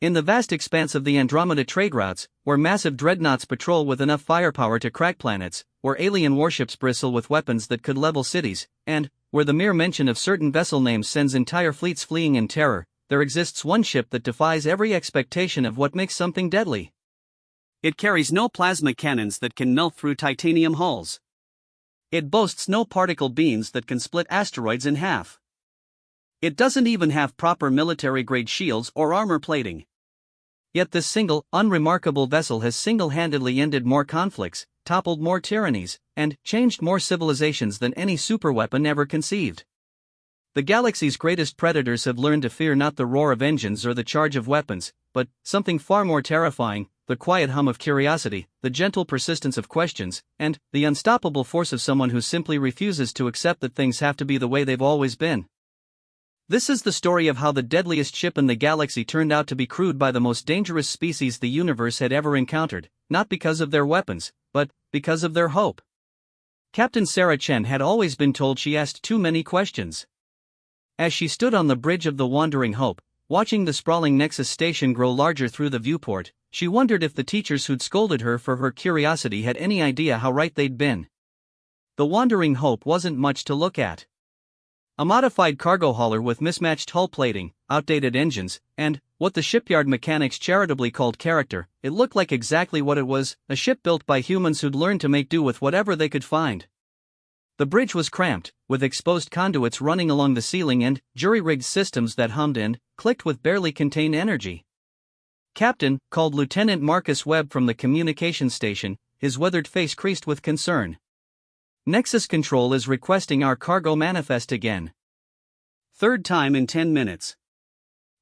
In the vast expanse of the Andromeda trade routes, where massive dreadnoughts patrol with enough firepower to crack planets, where alien warships bristle with weapons that could level cities, and where the mere mention of certain vessel names sends entire fleets fleeing in terror, there exists one ship that defies every expectation of what makes something deadly. It carries no plasma cannons that can melt through titanium hulls. It boasts no particle beams that can split asteroids in half. It doesn't even have proper military-grade shields or armor plating. Yet this single, unremarkable vessel has single-handedly ended more conflicts, toppled more tyrannies, and changed more civilizations than any superweapon ever conceived. The galaxy's greatest predators have learned to fear not the roar of engines or the charge of weapons, but something far more terrifying: the quiet hum of curiosity, the gentle persistence of questions, and the unstoppable force of someone who simply refuses to accept that things have to be the way they've always been. This is the story of how the deadliest ship in the galaxy turned out to be crewed by the most dangerous species the universe had ever encountered, not because of their weapons, but because of their hope. Captain Sarah Chen had always been told she asked too many questions. As she stood on the bridge of the Wandering Hope, watching the sprawling Nexus station grow larger through the viewport, she wondered if the teachers who'd scolded her for her curiosity had any idea how right they'd been. The Wandering Hope wasn't much to look at. A modified cargo hauler with mismatched hull plating, outdated engines, and what the shipyard mechanics charitably called character, it looked like exactly what it was: a ship built by humans who'd learned to make do with whatever they could find. The bridge was cramped, with exposed conduits running along the ceiling and jury-rigged systems that hummed and clicked with barely contained energy. "Captain," called Lieutenant Marcus Webb from the communication station, his weathered face creased with concern. "Nexus Control is requesting our cargo manifest again." "Third time in 10 minutes.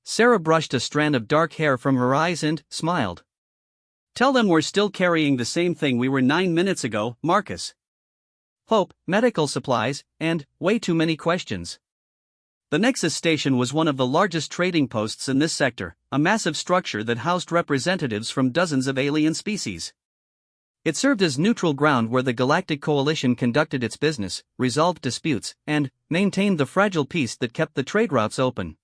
Sarah brushed a strand of dark hair from her eyes and smiled. "Tell them we're still carrying the same thing we were 9 minutes ago, Marcus. Hope, medical supplies, and way too many questions." The Nexus station was one of the largest trading posts in this sector, a massive structure that housed representatives from dozens of alien species. It served as neutral ground where the Galactic Coalition conducted its business, resolved disputes, and maintained the fragile peace that kept the trade routes open.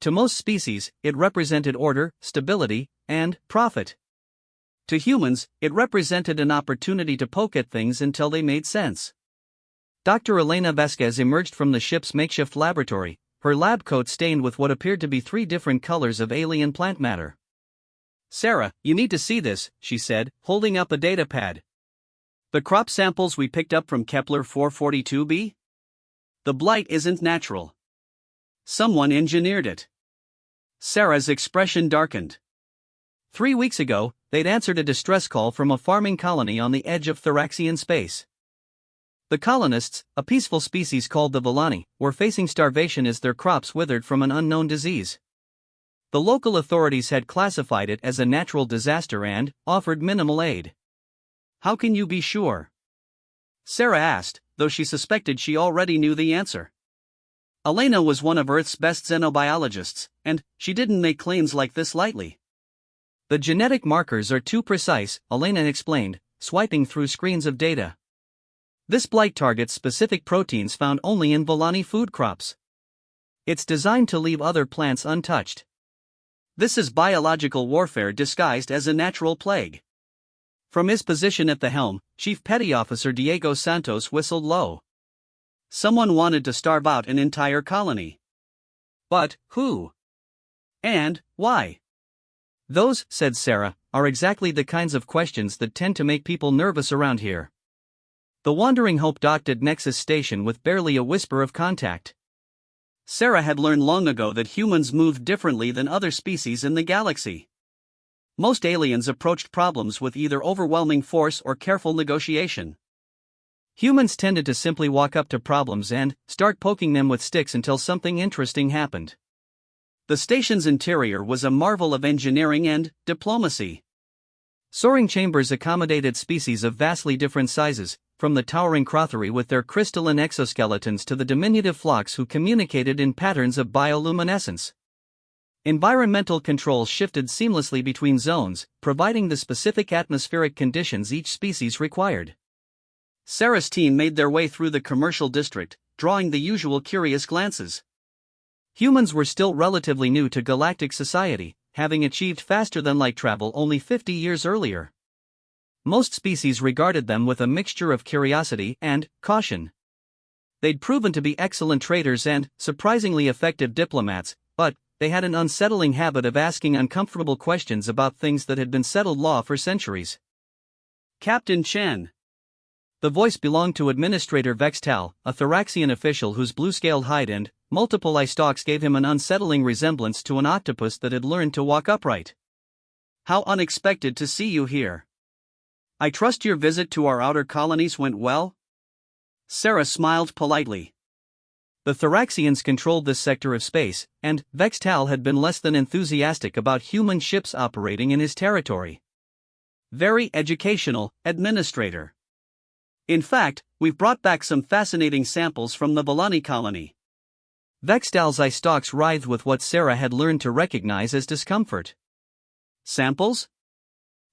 To most species, it represented order, stability, and profit. To humans, it represented an opportunity to poke at things until they made sense. Dr. Elena Vasquez emerged from the ship's makeshift laboratory, her lab coat stained with what appeared to be 3 different colors of alien plant matter. "Sarah, you need to see this," she said, holding up a data pad. "The crop samples we picked up from Kepler 442b? The blight isn't natural. Someone engineered it." Sarah's expression darkened. 3 weeks ago, they'd answered a distress call from a farming colony on the edge of Thraxian space. The colonists, a peaceful species called the Villani, were facing starvation as their crops withered from an unknown disease. The local authorities had classified it as a natural disaster and offered minimal aid. "How can you be sure?" Sarah asked, though she suspected she already knew the answer. Elena was one of Earth's best xenobiologists, and she didn't make claims like this lightly. "The genetic markers are too precise," Elena explained, swiping through screens of data. "This blight targets specific proteins found only in Villani food crops. It's designed to leave other plants untouched. This is biological warfare disguised as a natural plague." From his position at the helm, Chief Petty Officer Diego Santos whistled low. Someone wanted to starve out an entire colony. But who? And why? "Those," said Sarah, "are exactly the kinds of questions that tend to make people nervous around here." The Wandering Hope docked at Nexus Station with barely a whisper of contact. Sarah had learned long ago that humans moved differently than other species in the galaxy. Most aliens approached problems with either overwhelming force or careful negotiation. Humans tended to simply walk up to problems and start poking them with sticks until something interesting happened. The station's interior was a marvel of engineering and diplomacy. Soaring chambers accommodated species of vastly different sizes, from the towering Crothery with their crystalline exoskeletons to the diminutive flocks who communicated in patterns of bioluminescence. Environmental controls shifted seamlessly between zones, providing the specific atmospheric conditions each species required. Sarah's team made their way through the commercial district, drawing the usual curious glances. Humans were still relatively new to galactic society, having achieved faster-than-light travel only 50 years earlier. Most species regarded them with a mixture of curiosity and caution. They'd proven to be excellent traders and surprisingly effective diplomats, but they had an unsettling habit of asking uncomfortable questions about things that had been settled law for centuries. Captain Chen. The voice belonged to Administrator Vextal, a Thoraxian official whose blue-scaled hide and multiple eye stalks gave him an unsettling resemblance to an octopus that had learned to walk upright. How unexpected to see you here. I trust your visit to our outer colonies went well? Sarah smiled politely. The Thoraxians controlled this sector of space, and Vextal had been less than enthusiastic about human ships operating in his territory. Very educational, Administrator. In fact, we've brought back some fascinating samples from the Volani colony. Vextal's eye stalks writhed with what Sarah had learned to recognize as discomfort. Samples?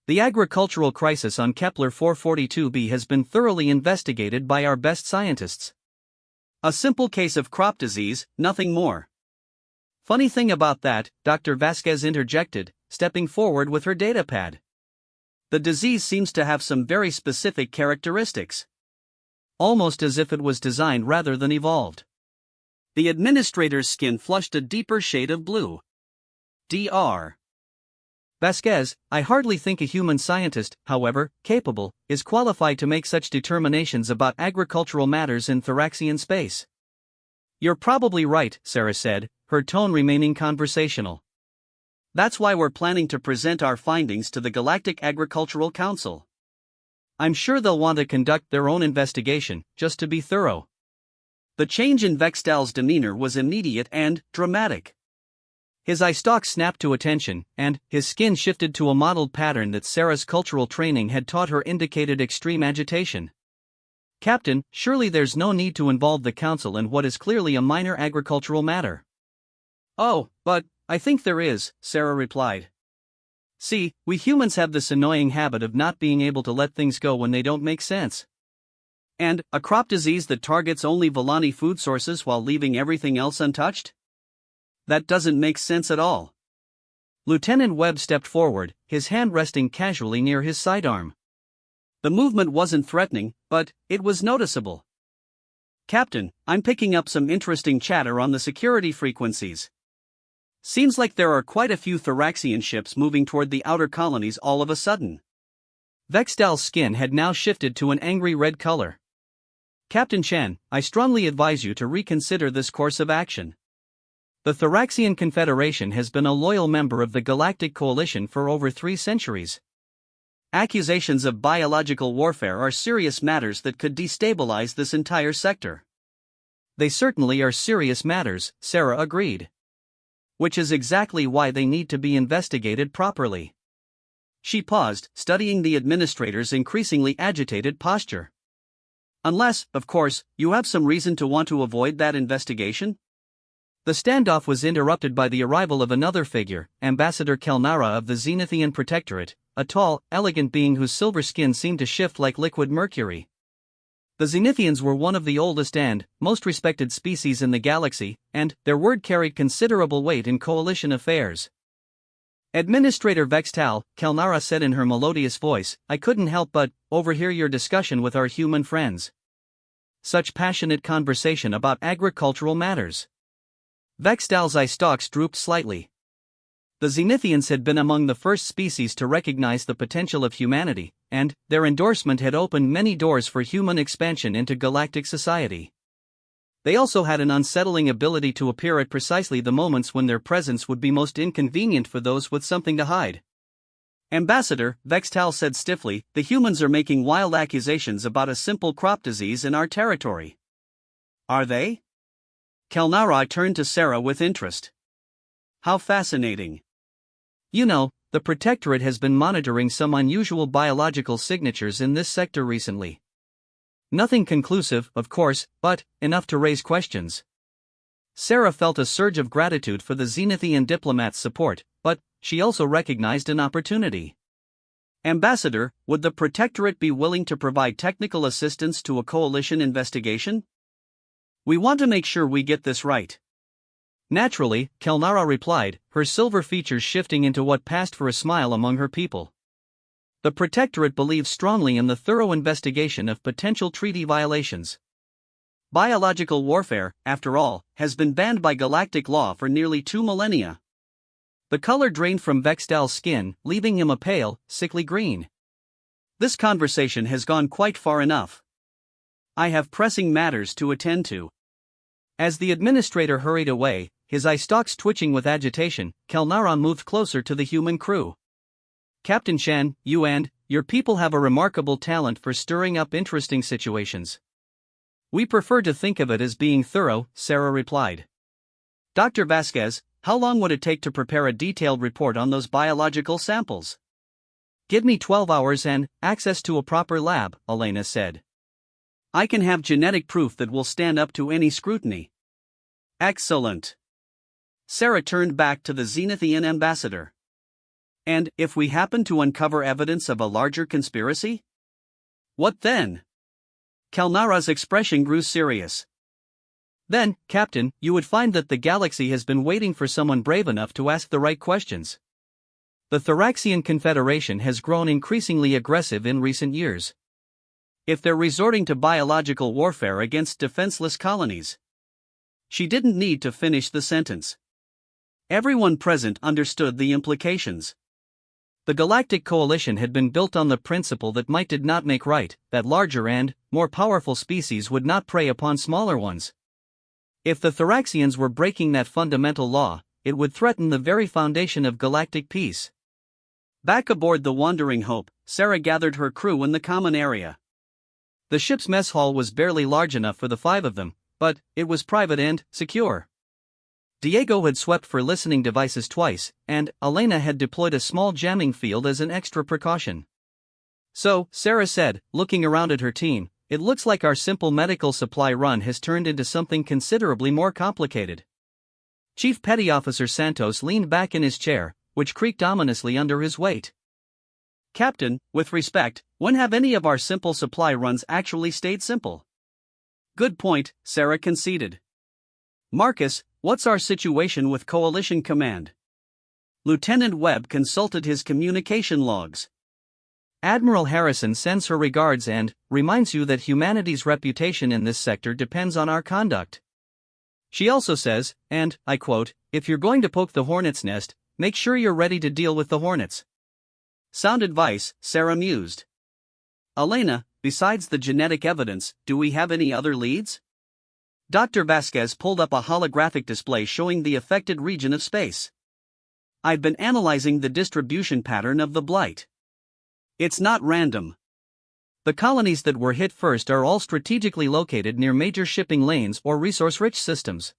The agricultural crisis on Kepler 442b has been thoroughly investigated by our best scientists. A simple case of crop disease, nothing more. Funny thing about that, Dr. Vasquez interjected, stepping forward with her datapad. The disease seems to have some very specific characteristics. Almost as if it was designed rather than evolved. The administrator's skin flushed a deeper shade of blue. Dr. Vasquez, I hardly think a human scientist, however capable, is qualified to make such determinations about agricultural matters in Thoraxian space. You're probably right, Sarah said, her tone remaining conversational. That's why we're planning to present our findings to the Galactic Agricultural Council. I'm sure they'll want to conduct their own investigation, just to be thorough. The change in Vextal's demeanor was immediate and dramatic. His eye stalks snapped to attention, and his skin shifted to a mottled pattern that Sarah's cultural training had taught her indicated extreme agitation. Captain, surely there's no need to involve the council in what is clearly a minor agricultural matter. Oh, but I think there is, Sarah replied. See, we humans have this annoying habit of not being able to let things go when they don't make sense. And a crop disease that targets only Volani food sources while leaving everything else untouched? That doesn't make sense at all. Lieutenant Webb stepped forward, his hand resting casually near his sidearm. The movement wasn't threatening, but it was noticeable. Captain, I'm picking up some interesting chatter on the security frequencies. Seems like there are quite a few Thoraxian ships moving toward the outer colonies all of a sudden. Vextal's skin had now shifted to an angry red color. Captain Chen, I strongly advise you to reconsider this course of action. The Thoraxian Confederation has been a loyal member of the Galactic Coalition for over 3 centuries. Accusations of biological warfare are serious matters that could destabilize this entire sector. They certainly are serious matters, Sarah agreed. Which is exactly why they need to be investigated properly. She paused, studying the administrator's increasingly agitated posture. Unless, of course, you have some reason to want to avoid that investigation? The standoff was interrupted by the arrival of another figure, Ambassador Kelnara of the Zenithian Protectorate, a tall, elegant being whose silver skin seemed to shift like liquid mercury. The Zenithians were one of the oldest and most respected species in the galaxy, and their word carried considerable weight in coalition affairs. Administrator Vextal, Kelnara said in her melodious voice, I couldn't help but overhear your discussion with our human friends. Such passionate conversation about agricultural matters. Vextal's eye stalks drooped slightly. The Zenithians had been among the first species to recognize the potential of humanity, and their endorsement had opened many doors for human expansion into galactic society. They also had an unsettling ability to appear at precisely the moments when their presence would be most inconvenient for those with something to hide. Ambassador, Vextal said stiffly, the humans are making wild accusations about a simple crop disease in our territory. Are they? Kelnara turned to Sarah with interest. How fascinating. You know, the Protectorate has been monitoring some unusual biological signatures in this sector recently. Nothing conclusive, of course, but enough to raise questions. Sarah felt a surge of gratitude for the Zenithian diplomat's support, but she also recognized an opportunity. Ambassador, would the Protectorate be willing to provide technical assistance to a coalition investigation? We want to make sure we get this right. Naturally, Kelnara replied, her silver features shifting into what passed for a smile among her people. The Protectorate believes strongly in the thorough investigation of potential treaty violations. Biological warfare, after all, has been banned by galactic law for nearly 2 millennia. The color drained from Vexdal's skin, leaving him a pale, sickly green. This conversation has gone quite far enough. I have pressing matters to attend to. As the administrator hurried away, his eye stalks twitching with agitation, Kelnara moved closer to the human crew. Captain Shan, you and your people have a remarkable talent for stirring up interesting situations. We prefer to think of it as being thorough, Sarah replied. Dr. Vasquez, how long would it take to prepare a detailed report on those biological samples? Give me 12 hours and access to a proper lab, Elena said. I can have genetic proof that will stand up to any scrutiny. Excellent. Sarah turned back to the Zenithian ambassador. And if we happen to uncover evidence of a larger conspiracy? What then? Kelnara's expression grew serious. Then, Captain, you would find that the galaxy has been waiting for someone brave enough to ask the right questions. The Thoraxian Confederation has grown increasingly aggressive in recent years. If they're resorting to biological warfare against defenseless colonies. She didn't need to finish the sentence. Everyone present understood the implications. The Galactic Coalition had been built on the principle that might did not make right, that larger and more powerful species would not prey upon smaller ones. If the Thoraxians were breaking that fundamental law, it would threaten the very foundation of galactic peace. Back aboard the Wandering Hope, Sarah gathered her crew in the common area. The ship's mess hall was barely large enough for the 5 of them, but it was private and secure. Diego had swept for listening devices twice, and Elena had deployed a small jamming field as an extra precaution. So, Sarah said, looking around at her team, it looks like our simple medical supply run has turned into something considerably more complicated. Chief Petty Officer Santos leaned back in his chair, which creaked ominously under his weight. Captain, with respect, when have any of our simple supply runs actually stayed simple? Good point, Sarah conceded. Marcus, what's our situation with Coalition Command? Lieutenant Webb consulted his communication logs. Admiral Harrison sends her regards and reminds you that humanity's reputation in this sector depends on our conduct. She also says, and I quote, if you're going to poke the hornet's nest, make sure you're ready to deal with the hornets. Sound advice, Sarah mused. Elena, besides the genetic evidence, do we have any other leads? Dr. Vasquez pulled up a holographic display showing the affected region of space. I've been analyzing the distribution pattern of the blight. It's not random. The colonies that were hit first are all strategically located near major shipping lanes or resource-rich systems.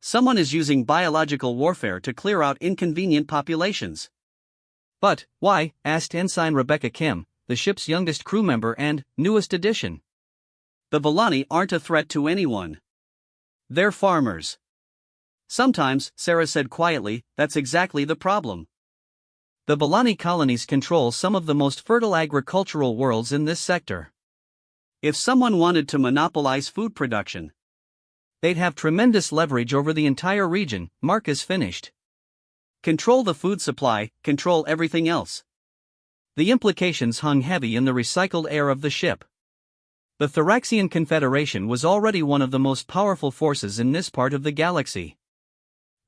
Someone is using biological warfare to clear out inconvenient populations. But, why? Asked Ensign Rebecca Kim, the ship's youngest crew member and newest addition. The Villani aren't a threat to anyone. They're farmers. Sometimes, Sarah said quietly, that's exactly the problem. The Villani colonies control some of the most fertile agricultural worlds in this sector. If someone wanted to monopolize food production, they'd have tremendous leverage over the entire region, Marcus finished. Control the food supply, control everything else. The implications hung heavy in the recycled air of the ship. The Thoraxian Confederation was already one of the most powerful forces in this part of the galaxy.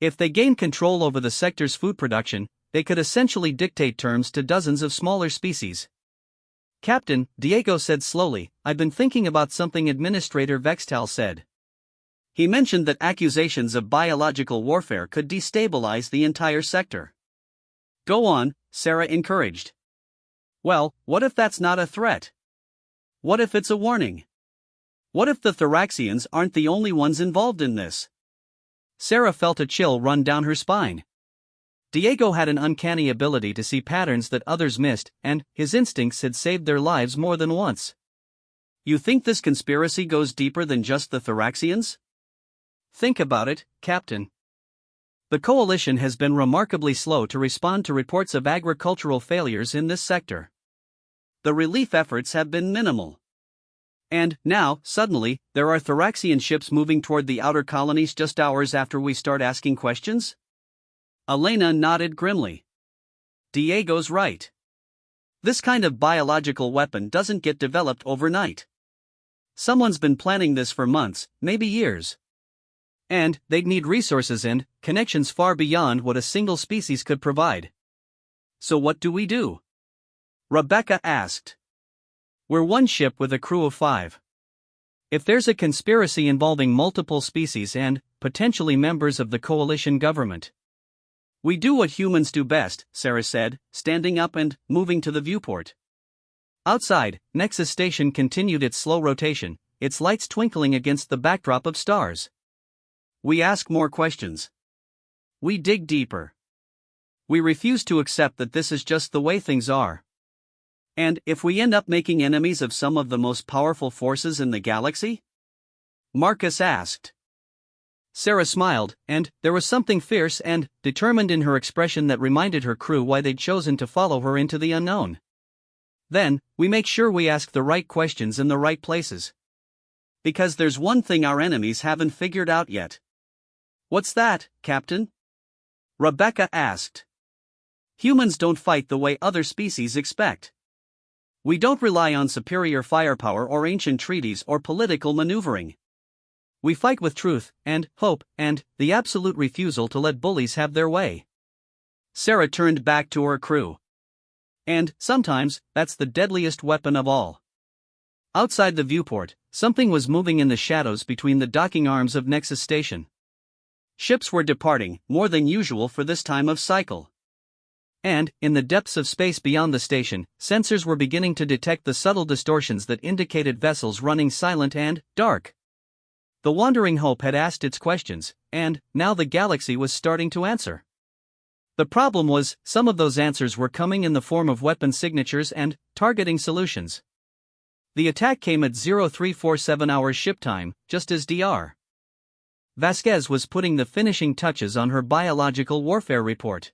If they gained control over the sector's food production, they could essentially dictate terms to dozens of smaller species. Captain, Diego said slowly, I've been thinking about something Administrator Vextal said. He mentioned that accusations of biological warfare could destabilize the entire sector. Go on, Sarah encouraged. Well, what if that's not a threat? What if it's a warning? What if the Thoraxians aren't the only ones involved in this? Sarah felt a chill run down her spine. Diego had an uncanny ability to see patterns that others missed, and his instincts had saved their lives more than once. You think this conspiracy goes deeper than just the Thoraxians? Think about it, Captain. The Coalition has been remarkably slow to respond to reports of agricultural failures in this sector. The relief efforts have been minimal. And now, suddenly, there are Thoraxian ships moving toward the outer colonies just hours after we start asking questions? Elena nodded grimly. Diego's right. This kind of biological weapon doesn't get developed overnight. Someone's been planning this for months, maybe years. And they'd need resources and connections far beyond what a single species could provide. So what do we do? Rebecca asked. We're one ship with a crew of 5. If there's a conspiracy involving multiple species and potentially members of the coalition government, we do what humans do best, Sarah said, standing up and moving to the viewport. Outside, Nexus Station continued its slow rotation, its lights twinkling against the backdrop of stars. We ask more questions. We dig deeper. We refuse to accept that this is just the way things are. And if we end up making enemies of some of the most powerful forces in the galaxy? Marcus asked. Sarah smiled, and there was something fierce and determined in her expression that reminded her crew why they'd chosen to follow her into the unknown. Then, we make sure we ask the right questions in the right places. Because there's one thing our enemies haven't figured out yet. What's that, Captain? Rebecca asked. Humans don't fight the way other species expect. We don't rely on superior firepower or ancient treaties or political maneuvering. We fight with truth, and hope, and the absolute refusal to let bullies have their way. Sarah turned back to her crew. And, sometimes, that's the deadliest weapon of all. Outside the viewport, something was moving in the shadows between the docking arms of Nexus Station. Ships were departing, more than usual for this time of cycle. And, in the depths of space beyond the station, sensors were beginning to detect the subtle distortions that indicated vessels running silent and dark. The Wandering Hope had asked its questions, and now the galaxy was starting to answer. The problem was, some of those answers were coming in the form of weapon signatures and targeting solutions. The attack came at 0347 hours ship time, just as Dr. Vasquez was putting the finishing touches on her biological warfare report.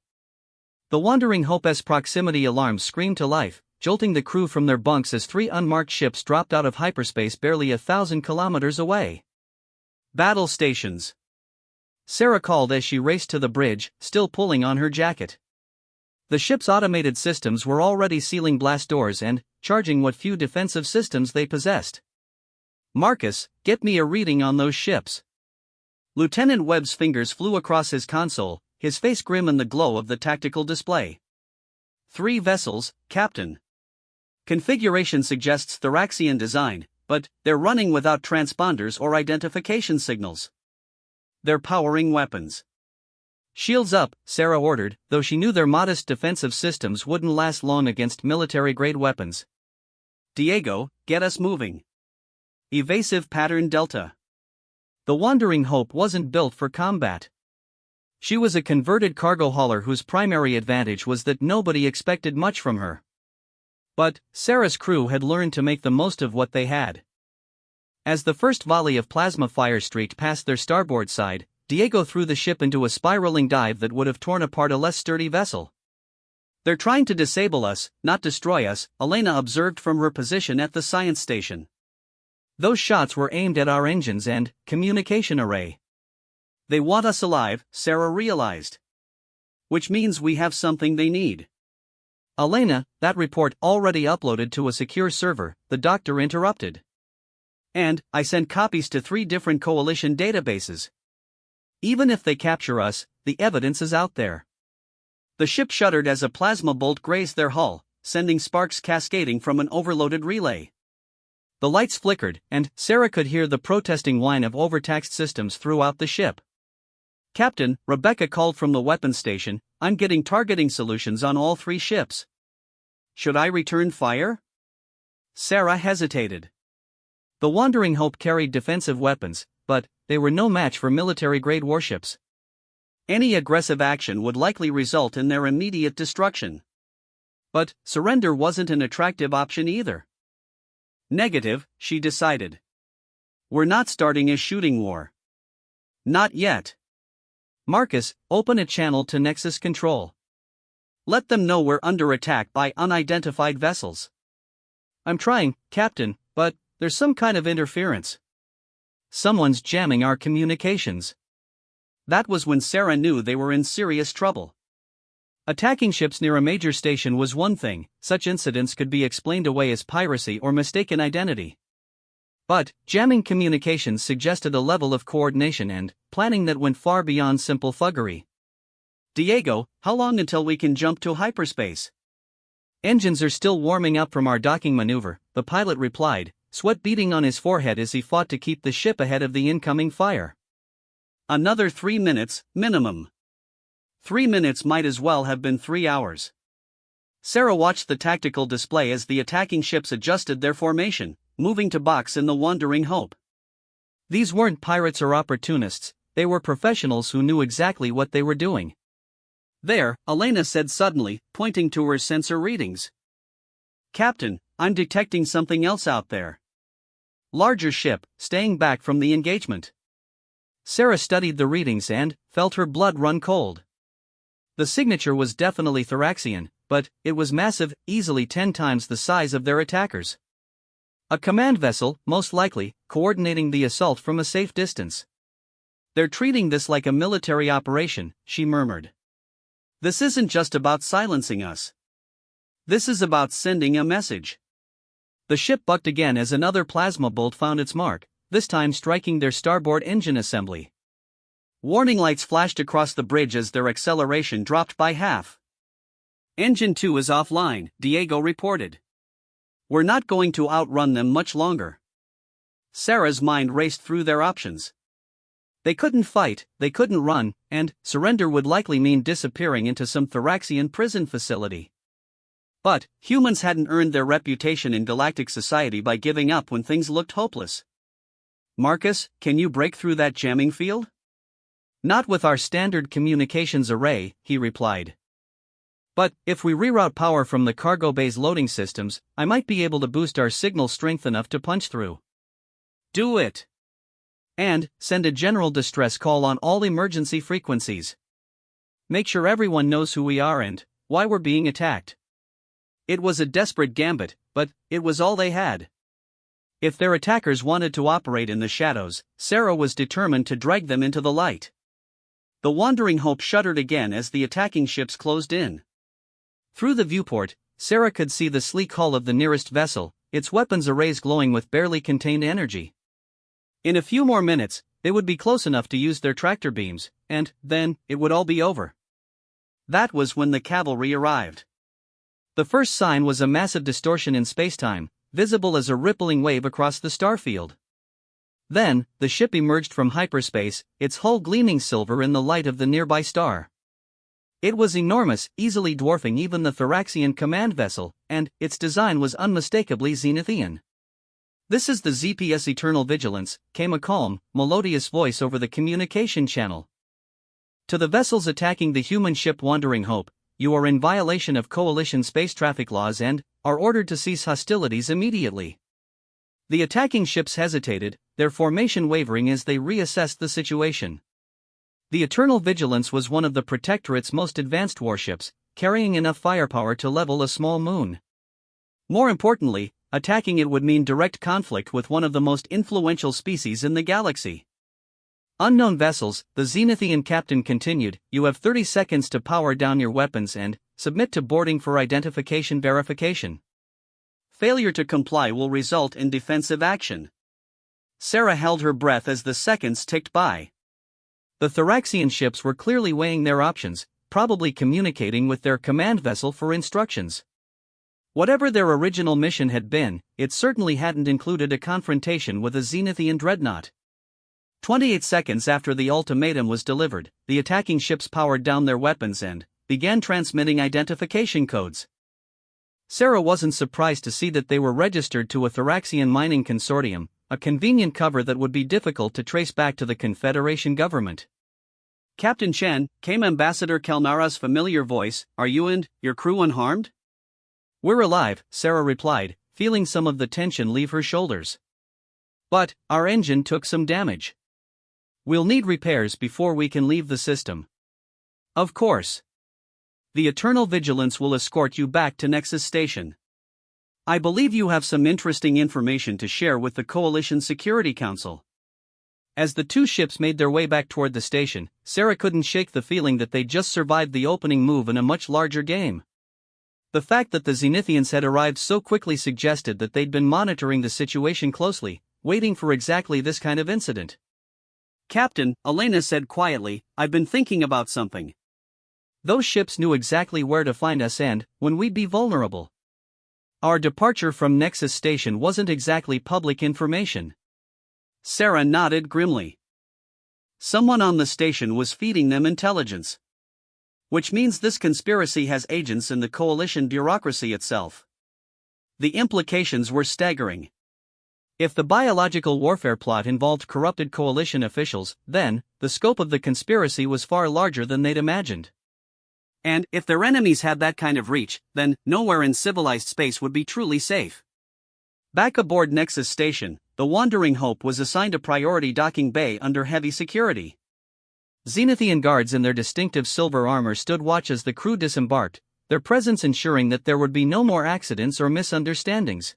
The Wandering Hope's proximity alarms screamed to life, jolting the crew from their bunks as 3 unmarked ships dropped out of hyperspace barely 1,000 kilometers away. Battle stations. Sarah called as she raced to the bridge, still pulling on her jacket. The ship's automated systems were already sealing blast doors and charging what few defensive systems they possessed. Marcus, get me a reading on those ships. Lieutenant Webb's fingers flew across his console, his face grim in the glow of the tactical display. 3 vessels, Captain. Configuration suggests Thoraxian design, but they're running without transponders or identification signals. They're powering weapons. Shields up, Sarah ordered, though she knew their modest defensive systems wouldn't last long against military-grade weapons. Diego, get us moving. Evasive pattern Delta. The Wandering Hope wasn't built for combat. She was a converted cargo hauler whose primary advantage was that nobody expected much from her. But Sarah's crew had learned to make the most of what they had. As the first volley of plasma fire streaked past their starboard side, Diego threw the ship into a spiraling dive that would have torn apart a less sturdy vessel. They're trying to disable us, not destroy us, Elena observed from her position at the science station. Those shots were aimed at our engines and communication array. They want us alive, Sarah realized. Which means we have something they need. Elena, that report already uploaded to a secure server, the doctor interrupted. And I sent copies to 3 different coalition databases. Even if they capture us, the evidence is out there. The ship shuddered as a plasma bolt grazed their hull, sending sparks cascading from an overloaded relay. The lights flickered, and Sarah could hear the protesting whine of overtaxed systems throughout the ship. Captain, Rebecca called from the weapons station, I'm getting targeting solutions on all 3 ships. Should I return fire? Sarah hesitated. The Wandering Hope carried defensive weapons, but they were no match for military-grade warships. Any aggressive action would likely result in their immediate destruction. But surrender wasn't an attractive option either. Negative, she decided. We're not starting a shooting war. Not yet. Marcus, open a channel to Nexus Control. Let them know we're under attack by unidentified vessels. I'm trying, Captain, but there's some kind of interference. Someone's jamming our communications. That was when Sarah knew they were in serious trouble. Attacking ships near a major station was one thing, such incidents could be explained away as piracy or mistaken identity. But jamming communications suggested a level of coordination and planning that went far beyond simple thuggery. Diego, how long until we can jump to hyperspace? Engines are still warming up from our docking maneuver, the pilot replied, sweat beading on his forehead as he fought to keep the ship ahead of the incoming fire. Another 3 minutes, minimum. 3 minutes might as well have been 3 hours. Sarah watched the tactical display as the attacking ships adjusted their formation, moving to box in the Wandering Hope. These weren't pirates or opportunists, they were professionals who knew exactly what they were doing. There, Elena said suddenly, pointing to her sensor readings. Captain, I'm detecting something else out there. Larger ship, staying back from the engagement. Sarah studied the readings and felt her blood run cold. The signature was definitely Thoraxian, but it was massive, easily 10 times the size of their attackers. A command vessel, most likely, coordinating the assault from a safe distance. They're treating this like a military operation, she murmured. This isn't just about silencing us. This is about sending a message. The ship bucked again as another plasma bolt found its mark, this time striking their starboard engine assembly. Warning lights flashed across the bridge as their acceleration dropped by half. Engine 2 is offline, Diego reported. We're not going to outrun them much longer. Sarah's mind raced through their options. They couldn't fight, they couldn't run, and surrender would likely mean disappearing into some Thoraxian prison facility. But humans hadn't earned their reputation in galactic society by giving up when things looked hopeless. Marcus, can you break through that jamming field? Not with our standard communications array, he replied. But if we reroute power from the cargo bay's loading systems, I might be able to boost our signal strength enough to punch through. Do it. And send a general distress call on all emergency frequencies. Make sure everyone knows who we are and why we're being attacked. It was a desperate gambit, but it was all they had. If their attackers wanted to operate in the shadows, Sarah was determined to drag them into the light. The Wandering Hope shuddered again as the attacking ships closed in. Through the viewport, Sarah could see the sleek hull of the nearest vessel, its weapons arrays glowing with barely contained energy. In a few more minutes, they would be close enough to use their tractor beams, and then it would all be over. That was when the cavalry arrived. The first sign was a massive distortion in spacetime, visible as a rippling wave across the starfield. Then, the ship emerged from hyperspace, its hull gleaming silver in the light of the nearby star. It was enormous, easily dwarfing even the Thoraxian command vessel, and its design was unmistakably Zenithian. "This is the ZPS Eternal Vigilance," came a calm, melodious voice over the communication channel. "To the vessels attacking the human ship Wandering Hope, you are in violation of Coalition space traffic laws and are ordered to cease hostilities immediately." The attacking ships hesitated, their formation wavering as they reassessed the situation. The Eternal Vigilance was one of the Protectorate's most advanced warships, carrying enough firepower to level a small moon. More importantly, attacking it would mean direct conflict with one of the most influential species in the galaxy. "Unknown vessels," the Zenithian captain continued, "you have 30 seconds to power down your weapons and submit to boarding for identification verification. Failure to comply will result in defensive action." Sarah held her breath as the seconds ticked by. The Thoraxian ships were clearly weighing their options, probably communicating with their command vessel for instructions. Whatever their original mission had been, it certainly hadn't included a confrontation with a Zenithian dreadnought. 28 seconds after the ultimatum was delivered, the attacking ships powered down their weapons and began transmitting identification codes. Sarah wasn't surprised to see that they were registered to a Thoraxian mining consortium, a convenient cover that would be difficult to trace back to the Confederation government. "Captain Chen," came Ambassador Kelnara's familiar voice, "are you and your crew unharmed?" "We're alive," Sarah replied, feeling some of the tension leave her shoulders. "But our engine took some damage. We'll need repairs before we can leave the system." "Of course. The Eternal Vigilance will escort you back to Nexus Station." I believe you have some interesting information to share with the Coalition Security Council. As the two ships made their way back toward the station, Sarah couldn't shake the feeling that they'd just survived the opening move in a much larger game. The fact that the Zenithians had arrived so quickly suggested that they'd been monitoring the situation closely, waiting for exactly this kind of incident. Captain, Elena said quietly, I've been thinking about something. Those ships knew exactly where to find us and when we'd be vulnerable. Our departure from Nexus Station wasn't exactly public information. Sarah nodded grimly. Someone on the station was feeding them intelligence. Which means this conspiracy has agents in the Coalition bureaucracy itself. The implications were staggering. If the biological warfare plot involved corrupted Coalition officials, then the scope of the conspiracy was far larger than they'd imagined. And if their enemies had that kind of reach, then nowhere in civilized space would be truly safe. Back aboard Nexus Station, the Wandering Hope was assigned a priority docking bay under heavy security. Zenithian guards in their distinctive silver armor stood watch as the crew disembarked, their presence ensuring that there would be no more accidents or misunderstandings.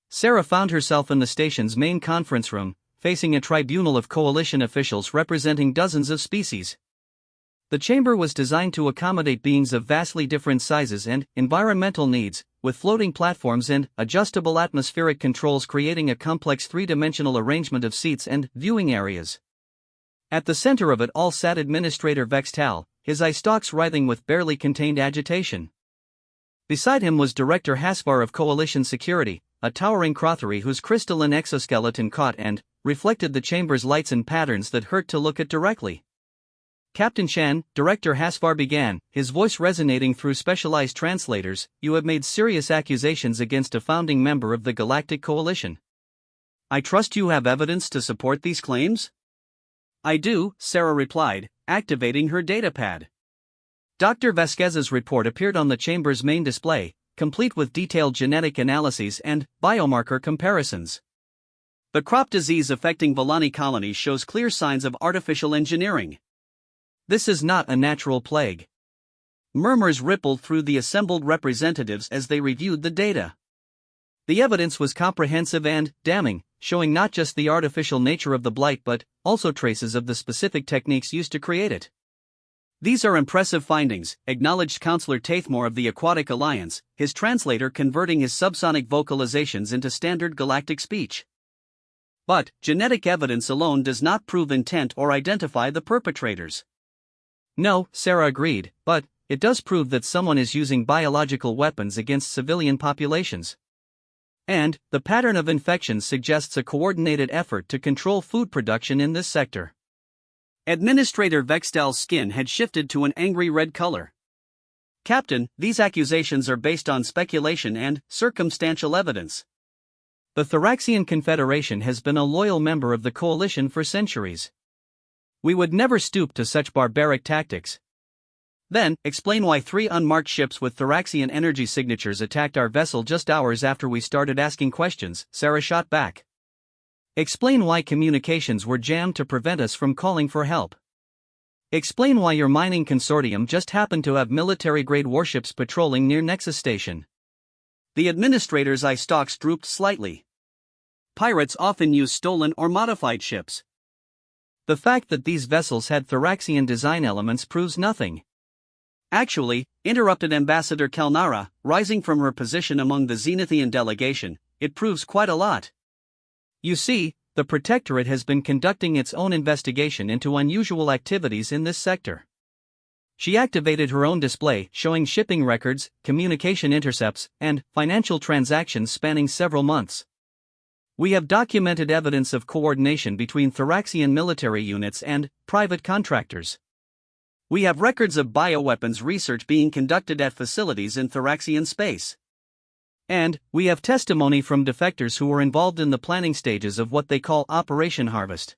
Sarah found herself in the station's main conference room, facing a tribunal of Coalition officials representing dozens of species. The chamber was designed to accommodate beings of vastly different sizes and environmental needs, with floating platforms and adjustable atmospheric controls creating a complex three-dimensional arrangement of seats and viewing areas. At the center of it all sat Administrator Vextal, his eye stalks writhing with barely contained agitation. Beside him was Director Hasvar of Coalition Security, a towering Crothery whose crystalline exoskeleton caught and reflected the chamber's lights in patterns that hurt to look at directly. Captain Shan, Director Hasvar began, his voice resonating through specialized translators, you have made serious accusations against a founding member of the Galactic Coalition. I trust you have evidence to support these claims? I do, Sarah replied, activating her datapad. Dr. Vasquez's report appeared on the chamber's main display, complete with detailed genetic analyses and biomarker comparisons. The crop disease affecting Volani colonies shows clear signs of artificial engineering. This is not a natural plague. Murmurs rippled through the assembled representatives as they reviewed the data. The evidence was comprehensive and damning, showing not just the artificial nature of the blight but also traces of the specific techniques used to create it. These are impressive findings, acknowledged Counselor Taithmore of the Aquatic Alliance, his translator converting his subsonic vocalizations into standard galactic speech. But genetic evidence alone does not prove intent or identify the perpetrators. No, Sarah agreed, but it does prove that someone is using biological weapons against civilian populations. And the pattern of infections suggests a coordinated effort to control food production in this sector. Administrator Vextal's skin had shifted to an angry red color. Captain, these accusations are based on speculation and circumstantial evidence. The Thoraxian Confederation has been a loyal member of the Coalition for centuries. We would never stoop to such barbaric tactics. Then, explain why 3 unmarked ships with Thoraxian energy signatures attacked our vessel just hours after we started asking questions, Sarah shot back. Explain why communications were jammed to prevent us from calling for help. Explain why your mining consortium just happened to have military-grade warships patrolling near Nexus Station. The administrator's eye stalks drooped slightly. Pirates often use stolen or modified ships. The fact that these vessels had Thoraxian design elements proves nothing. Actually, interrupted Ambassador Kelnara, rising from her position among the Zenithian delegation, it proves quite a lot. You see, the Protectorate has been conducting its own investigation into unusual activities in this sector. She activated her own display, showing shipping records, communication intercepts, and financial transactions spanning several months. We have documented evidence of coordination between Thoraxian military units and private contractors. We have records of bioweapons research being conducted at facilities in Thoraxian space. And we have testimony from defectors who were involved in the planning stages of what they call Operation Harvest.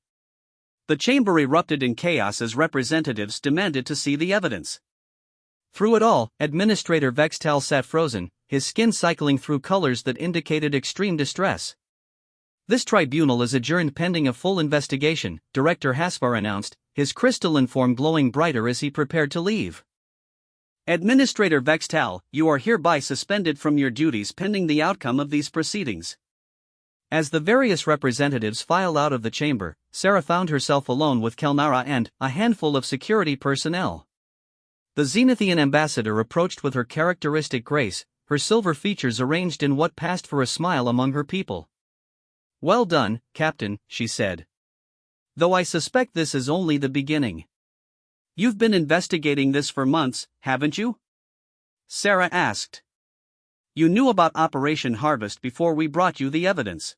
The chamber erupted in chaos as representatives demanded to see the evidence. Through it all, Administrator Vextal sat frozen, his skin cycling through colors that indicated extreme distress. This tribunal is adjourned pending a full investigation, Director Hasvar announced, his crystalline form glowing brighter as he prepared to leave. Administrator Vextal, you are hereby suspended from your duties pending the outcome of these proceedings. As the various representatives filed out of the chamber, Sarah found herself alone with Kelnara and a handful of security personnel. The Zenithian ambassador approached with her characteristic grace, her silver features arranged in what passed for a smile among her people. "Well done, Captain," she said. "Though I suspect this is only the beginning." You've been investigating this for months, haven't you? Sarah asked. You knew about Operation Harvest before we brought you the evidence.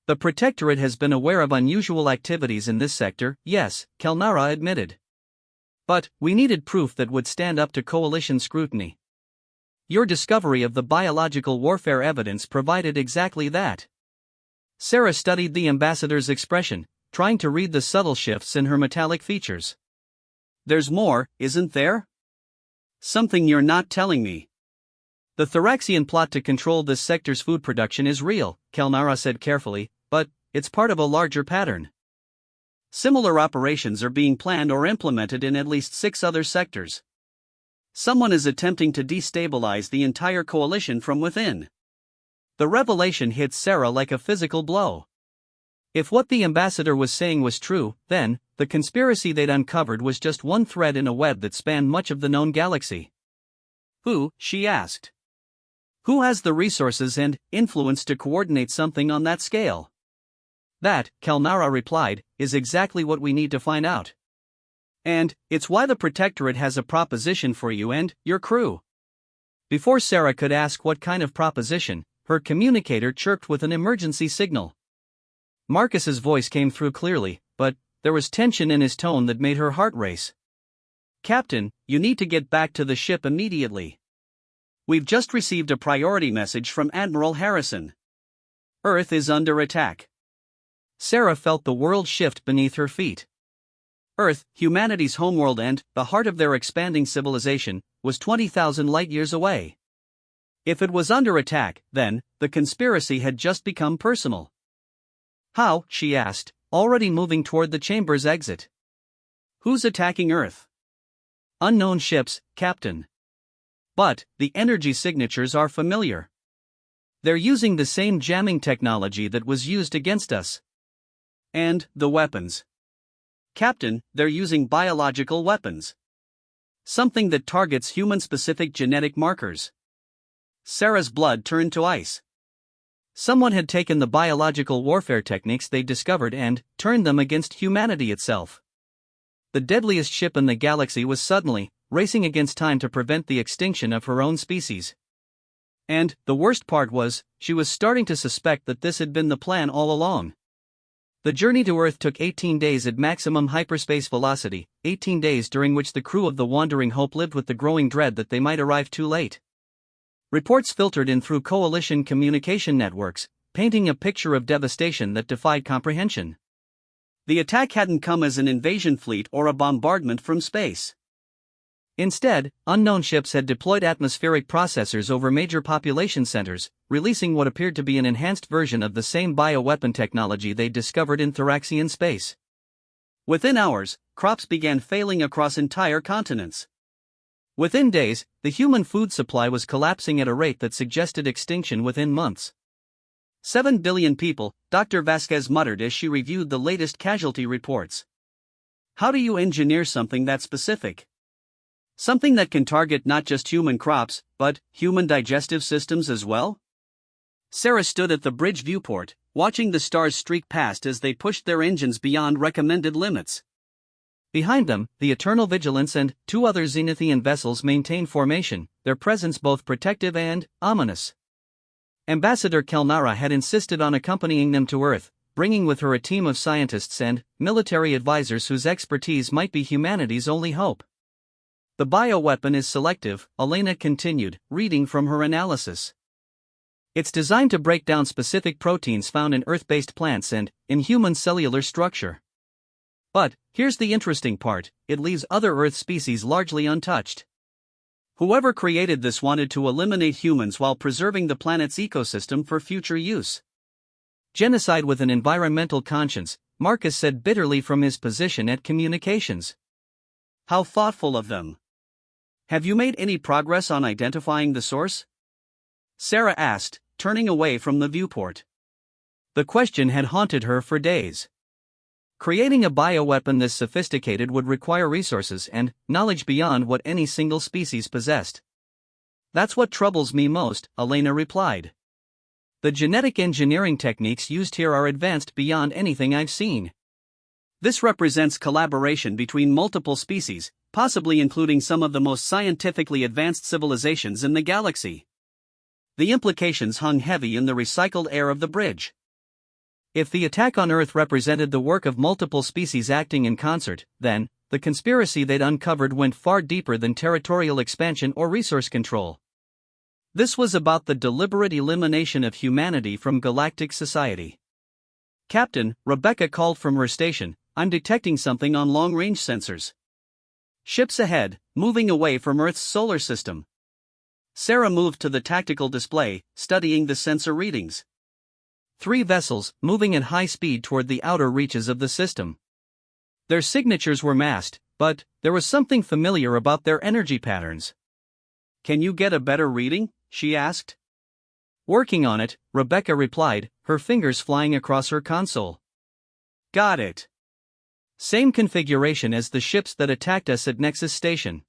The Protectorate has been aware of unusual activities in this sector, yes, Kelnara admitted. But we needed proof that would stand up to Coalition scrutiny. Your discovery of the biological warfare evidence provided exactly that. Sarah studied the ambassador's expression, trying to read the subtle shifts in her metallic features. There's more, isn't there? Something you're not telling me. The Thoraxian plot to control this sector's food production is real, Kelnara said carefully, but it's part of a larger pattern. Similar operations are being planned or implemented in at least 6 other sectors. Someone is attempting to destabilize the entire coalition from within. The revelation hit Sarah like a physical blow. If what the ambassador was saying was true, then the conspiracy they'd uncovered was just one thread in a web that spanned much of the known galaxy. Who, she asked. Who has the resources and influence to coordinate something on that scale? That, Kelnara replied, is exactly what we need to find out. And it's why the Protectorate has a proposition for you and your crew. Before Sarah could ask what kind of proposition, her communicator chirped with an emergency signal. Marcus's voice came through clearly, but there was tension in his tone that made her heart race. Captain, you need to get back to the ship immediately. We've just received a priority message from Admiral Harrison. Earth is under attack. Sarah felt the world shift beneath her feet. Earth, humanity's homeworld and the heart of their expanding civilization, was 20,000 light-years away. If it was under attack, then the conspiracy had just become personal. How? She asked, already moving toward the chamber's exit. Who's attacking Earth? Unknown ships, Captain. But the energy signatures are familiar. They're using the same jamming technology that was used against us. And the weapons. Captain, they're using biological weapons. Something that targets human-specific genetic markers. Sarah's blood turned to ice. Someone had taken the biological warfare techniques they discovered and turned them against humanity itself. The deadliest ship in the galaxy was suddenly racing against time to prevent the extinction of her own species. And the worst part was, she was starting to suspect that this had been the plan all along. The journey to Earth took 18 days at maximum hyperspace velocity, 18 days during which the crew of the Wandering Hope lived with the growing dread that they might arrive too late. Reports filtered in through coalition communication networks, painting a picture of devastation that defied comprehension. The attack hadn't come as an invasion fleet or a bombardment from space. Instead, unknown ships had deployed atmospheric processors over major population centers, releasing what appeared to be an enhanced version of the same bioweapon technology they'd discovered in Thoraxian space. Within hours, crops began failing across entire continents. Within days, the human food supply was collapsing at a rate that suggested extinction within months. 7 billion people, Dr. Vasquez muttered as she reviewed the latest casualty reports. How do you engineer something that specific? Something that can target not just human crops, but human digestive systems as well? Sarah stood at the bridge viewport, watching the stars streak past as they pushed their engines beyond recommended limits. Behind them, the Eternal Vigilance and 2 other Zenithian vessels maintained formation, their presence both protective and ominous. Ambassador Kelnara had insisted on accompanying them to Earth, bringing with her a team of scientists and military advisors whose expertise might be humanity's only hope. The bioweapon is selective, Elena continued, reading from her analysis. It's designed to break down specific proteins found in Earth-based plants and in human cellular structure. But here's the interesting part, it leaves other Earth species largely untouched. Whoever created this wanted to eliminate humans while preserving the planet's ecosystem for future use. Genocide with an environmental conscience, Marcus said bitterly from his position at communications. How thoughtful of them. Have you made any progress on identifying the source? Sarah asked, turning away from the viewport. The question had haunted her for days. Creating a bioweapon this sophisticated would require resources and knowledge beyond what any single species possessed. That's what troubles me most, Elena replied. The genetic engineering techniques used here are advanced beyond anything I've seen. This represents collaboration between multiple species, possibly including some of the most scientifically advanced civilizations in the galaxy. The implications hung heavy in the recycled air of the bridge. If the attack on Earth represented the work of multiple species acting in concert, then the conspiracy they'd uncovered went far deeper than territorial expansion or resource control. This was about the deliberate elimination of humanity from galactic society. Captain, Rebecca called from her station, I'm detecting something on long-range sensors. Ships ahead, moving away from Earth's solar system. Sarah moved to the tactical display, studying the sensor readings. 3 vessels, moving at high speed toward the outer reaches of the system. Their signatures were masked, but there was something familiar about their energy patterns. Can you get a better reading? She asked. Working on it, Rebecca replied, her fingers flying across her console. Got it. Same configuration as the ships that attacked us at Nexus Station.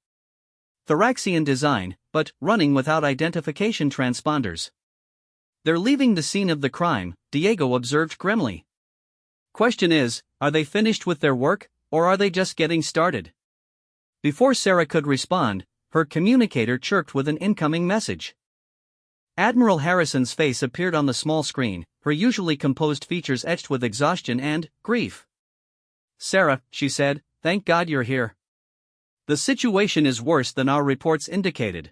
Thoraxian design, but running without identification transponders. They're leaving the scene of the crime, Diego observed grimly. Question is, are they finished with their work, or are they just getting started? Before Sarah could respond, her communicator chirped with an incoming message. Admiral Harrison's face appeared on the small screen, her usually composed features etched with exhaustion and grief. Sarah, she said, thank God you're here. The situation is worse than our reports indicated.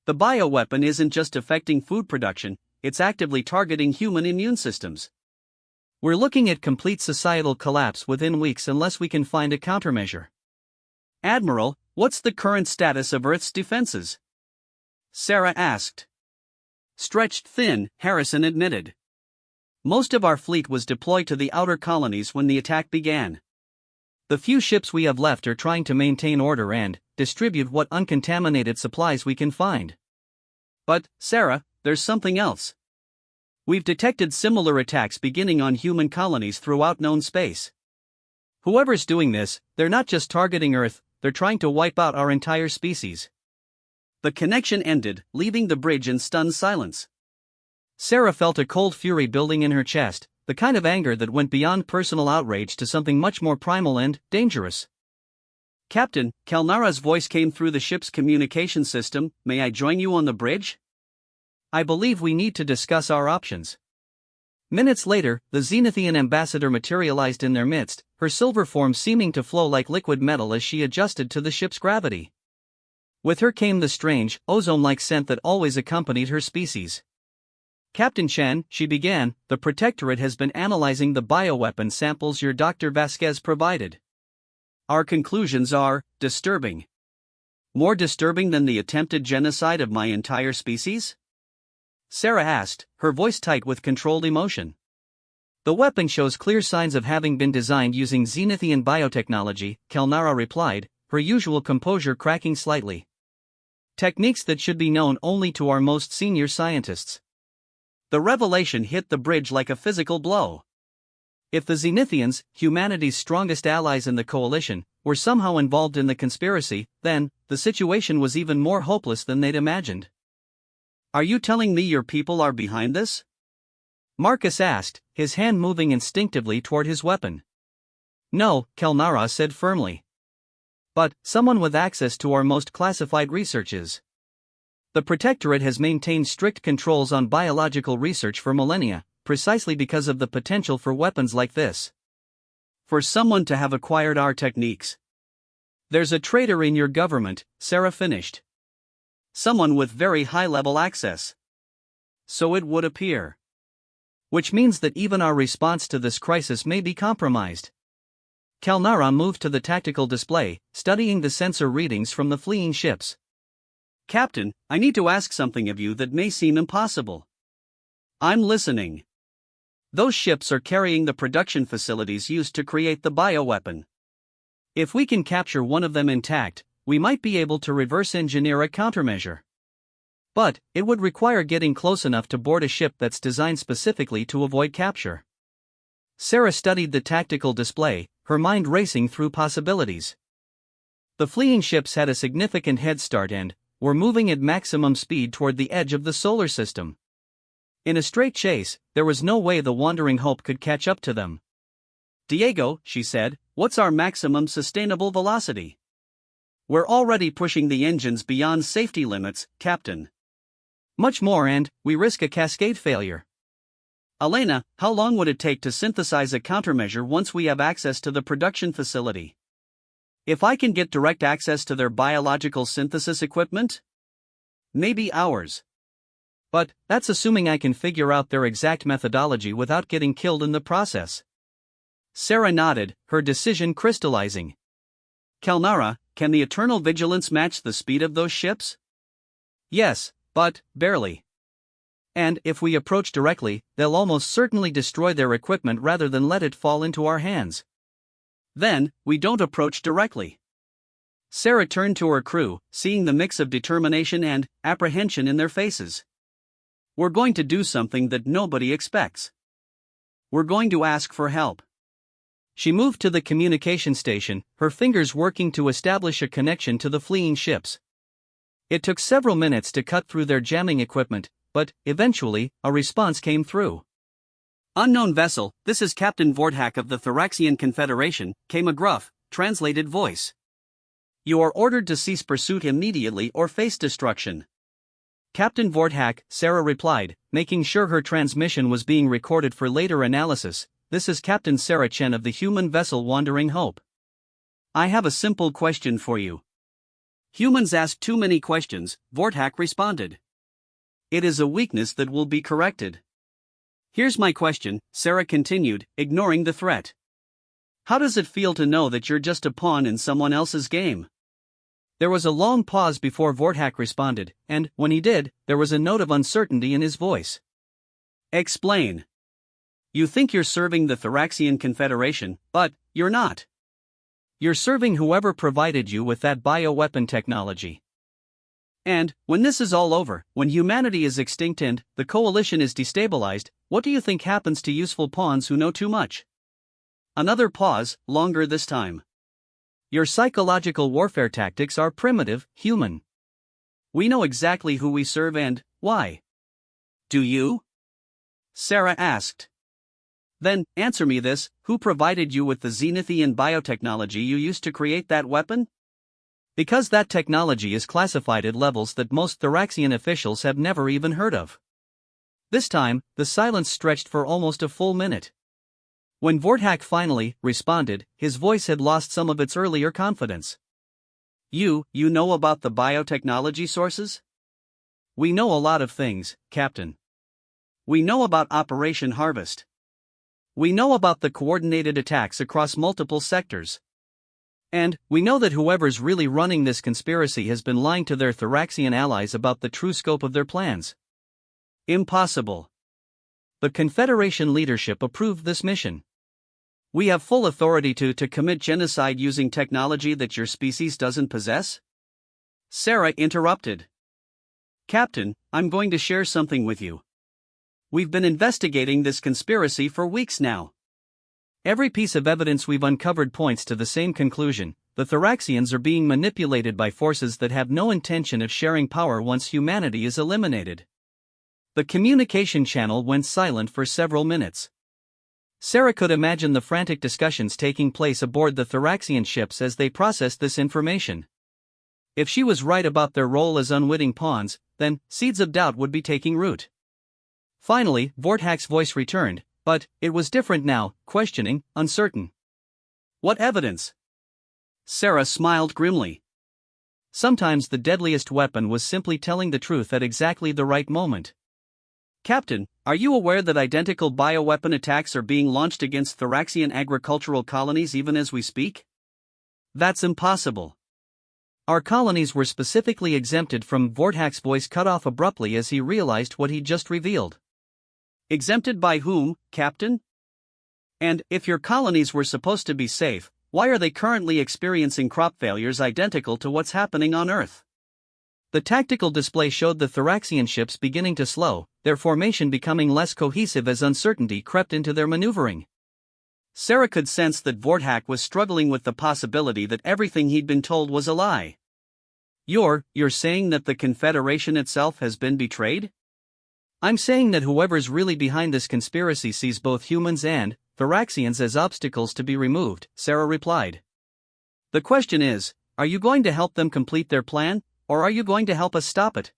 The bioweapon isn't just affecting food production, it's actively targeting human immune systems. We're looking at complete societal collapse within weeks unless we can find a countermeasure. Admiral, what's the current status of Earth's defenses? Sarah asked. Stretched thin, Harrison admitted. Most of our fleet was deployed to the outer colonies when the attack began. The few ships we have left are trying to maintain order and distribute what uncontaminated supplies we can find. But, Sarah, there's something else. We've detected similar attacks beginning on human colonies throughout known space. Whoever's doing this, they're not just targeting Earth, they're trying to wipe out our entire species. The connection ended, leaving the bridge in stunned silence. Sarah felt a cold fury building in her chest, the kind of anger that went beyond personal outrage to something much more primal and dangerous. Captain, Kelnara's voice came through the ship's communication system. May I join you on the bridge? I believe we need to discuss our options. Minutes later, the Zenithian ambassador materialized in their midst, her silver form seeming to flow like liquid metal as she adjusted to the ship's gravity. With her came the strange, ozone-like scent that always accompanied her species. Captain Chen, she began, the Protectorate has been analyzing the bioweapon samples your Dr. Vasquez provided. Our conclusions are disturbing. More disturbing than the attempted genocide of my entire species? Sarah asked, her voice tight with controlled emotion. The weapon shows clear signs of having been designed using Zenithian biotechnology, Kelnara replied, her usual composure cracking slightly. Techniques that should be known only to our most senior scientists. The revelation hit the bridge like a physical blow. If the Zenithians, humanity's strongest allies in the coalition, were somehow involved in the conspiracy, then the situation was even more hopeless than they'd imagined. Are you telling me your people are behind this? Marcus asked, his hand moving instinctively toward his weapon. No, Kelnara said firmly. But someone with access to our most classified research is. The Protectorate has maintained strict controls on biological research for millennia, precisely because of the potential for weapons like this. For someone to have acquired our techniques. There's a traitor in your government, Sarah finished. Someone with very high-level access. So it would appear. Which means that even our response to this crisis may be compromised. Kelnara moved to the tactical display, studying the sensor readings from the fleeing ships. Captain, I need to ask something of you that may seem impossible. I'm listening. Those ships are carrying the production facilities used to create the bioweapon. If we can capture one of them intact, we might be able to reverse engineer a countermeasure. But it would require getting close enough to board a ship that's designed specifically to avoid capture. Sarah studied the tactical display, her mind racing through possibilities. The fleeing ships had a significant head start and were moving at maximum speed toward the edge of the solar system. In a straight chase, there was no way the Wandering Hope could catch up to them. Diego, she said, what's our maximum sustainable velocity? We're already pushing the engines beyond safety limits, Captain. Much more, and we risk a cascade failure. Elena, how long would it take to synthesize a countermeasure once we have access to the production facility? If I can get direct access to their biological synthesis equipment? Maybe hours. But that's assuming I can figure out their exact methodology without getting killed in the process. Sarah nodded, her decision crystallizing. Kelnara, can the Eternal Vigilance match the speed of those ships? Yes, but barely. And if we approach directly, they'll almost certainly destroy their equipment rather than let it fall into our hands. Then, we don't approach directly. Sarah turned to her crew, seeing the mix of determination and apprehension in their faces. We're going to do something that nobody expects. We're going to ask for help. She moved to the communication station, her fingers working to establish a connection to the fleeing ships. It took several minutes to cut through their jamming equipment, but eventually, a response came through. Unknown vessel, this is Captain Vorthak of the Thoraxian Confederation, came a gruff, translated voice. You are ordered to cease pursuit immediately or face destruction. Captain Vorthak, Sarah replied, making sure her transmission was being recorded for later analysis. This is Captain Sarah Chen of the human vessel Wandering Hope. I have a simple question for you. Humans ask too many questions, Vorthak responded. It is a weakness that will be corrected. Here's my question, Sarah continued, ignoring the threat. How does it feel to know that you're just a pawn in someone else's game? There was a long pause before Vorthak responded, and, when he did, there was a note of uncertainty in his voice. Explain. You think you're serving the Thoraxian Confederation, but you're not. You're serving whoever provided you with that bioweapon technology. And, when this is all over, when humanity is extinct and the coalition is destabilized, what do you think happens to useful pawns who know too much? Another pause, longer this time. Your psychological warfare tactics are primitive, human. We know exactly who we serve and why. Do you? Sarah asked. Then, answer me this, who provided you with the Zenithian biotechnology you used to create that weapon? Because that technology is classified at levels that most Thoraxian officials have never even heard of. This time, the silence stretched for almost a full minute. When Vorthak finally responded, his voice had lost some of its earlier confidence. You know about the biotechnology sources? We know a lot of things, Captain. We know about Operation Harvest. We know about the coordinated attacks across multiple sectors. And we know that whoever's really running this conspiracy has been lying to their Thoraxian allies about the true scope of their plans. Impossible. The Confederation leadership approved this mission. We have full authority to commit genocide using technology that your species doesn't possess? Sarah interrupted. Captain, I'm going to share something with you. We've been investigating this conspiracy for weeks now. Every piece of evidence we've uncovered points to the same conclusion: the Thoraxians are being manipulated by forces that have no intention of sharing power once humanity is eliminated. The communication channel went silent for several minutes. Sarah could imagine the frantic discussions taking place aboard the Thoraxian ships as they processed this information. If she was right about their role as unwitting pawns, then seeds of doubt would be taking root. Finally, Vorthak's voice returned, but it was different now, questioning, uncertain. What evidence? Sarah smiled grimly. Sometimes the deadliest weapon was simply telling the truth at exactly the right moment. Captain, are you aware that identical bioweapon attacks are being launched against Thoraxian agricultural colonies even as we speak? That's impossible. Our colonies were specifically exempted from. Vorthak's voice cut off abruptly as he realized what he'd just revealed. Exempted by whom, Captain? And if your colonies were supposed to be safe, why are they currently experiencing crop failures identical to what's happening on Earth? The tactical display showed the Thraxian ships beginning to slow, their formation becoming less cohesive as uncertainty crept into their maneuvering. Sarah could sense that Vorthak was struggling with the possibility that everything he'd been told was a lie. You're saying that the Confederation itself has been betrayed? I'm saying that whoever's really behind this conspiracy sees both humans and Thraxians as obstacles to be removed, Sarah replied. The question is, are you going to help them complete their plan, or are you going to help us stop it?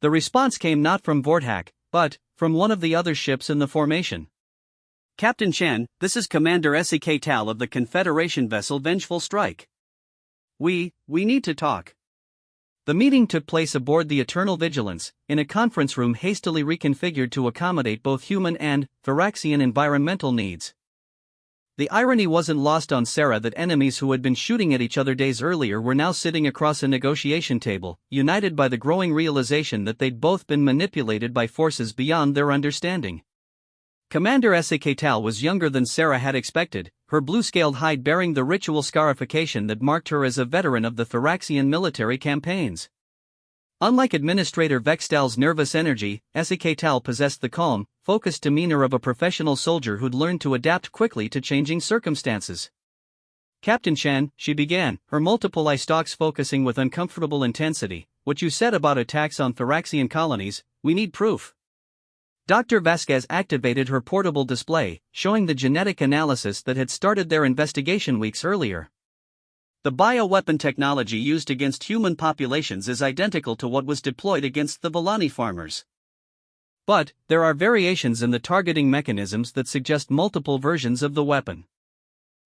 The response came not from Vorthak, but from one of the other ships in the formation. Captain Chen, this is Commander Sek Tal of the Confederation vessel Vengeful Strike. We need to talk. The meeting took place aboard the Eternal Vigilance, in a conference room hastily reconfigured to accommodate both human and Thraxian environmental needs. The irony wasn't lost on Sarah that enemies who had been shooting at each other days earlier were now sitting across a negotiation table, united by the growing realization that they'd both been manipulated by forces beyond their understanding. Commander Sek Tal was younger than Sarah had expected, her blue-scaled hide bearing the ritual scarification that marked her as a veteran of the Thraxian military campaigns. Unlike Administrator Vextal's nervous energy, Sek Tal possessed the calm, focused demeanor of a professional soldier who'd learned to adapt quickly to changing circumstances. Captain Chen, she began, her multiple eye stalks focusing with uncomfortable intensity, what you said about attacks on Thraxian colonies, we need proof. Dr. Vasquez activated her portable display, showing the genetic analysis that had started their investigation weeks earlier. The bioweapon technology used against human populations is identical to what was deployed against the Volani farmers. But there are variations in the targeting mechanisms that suggest multiple versions of the weapon.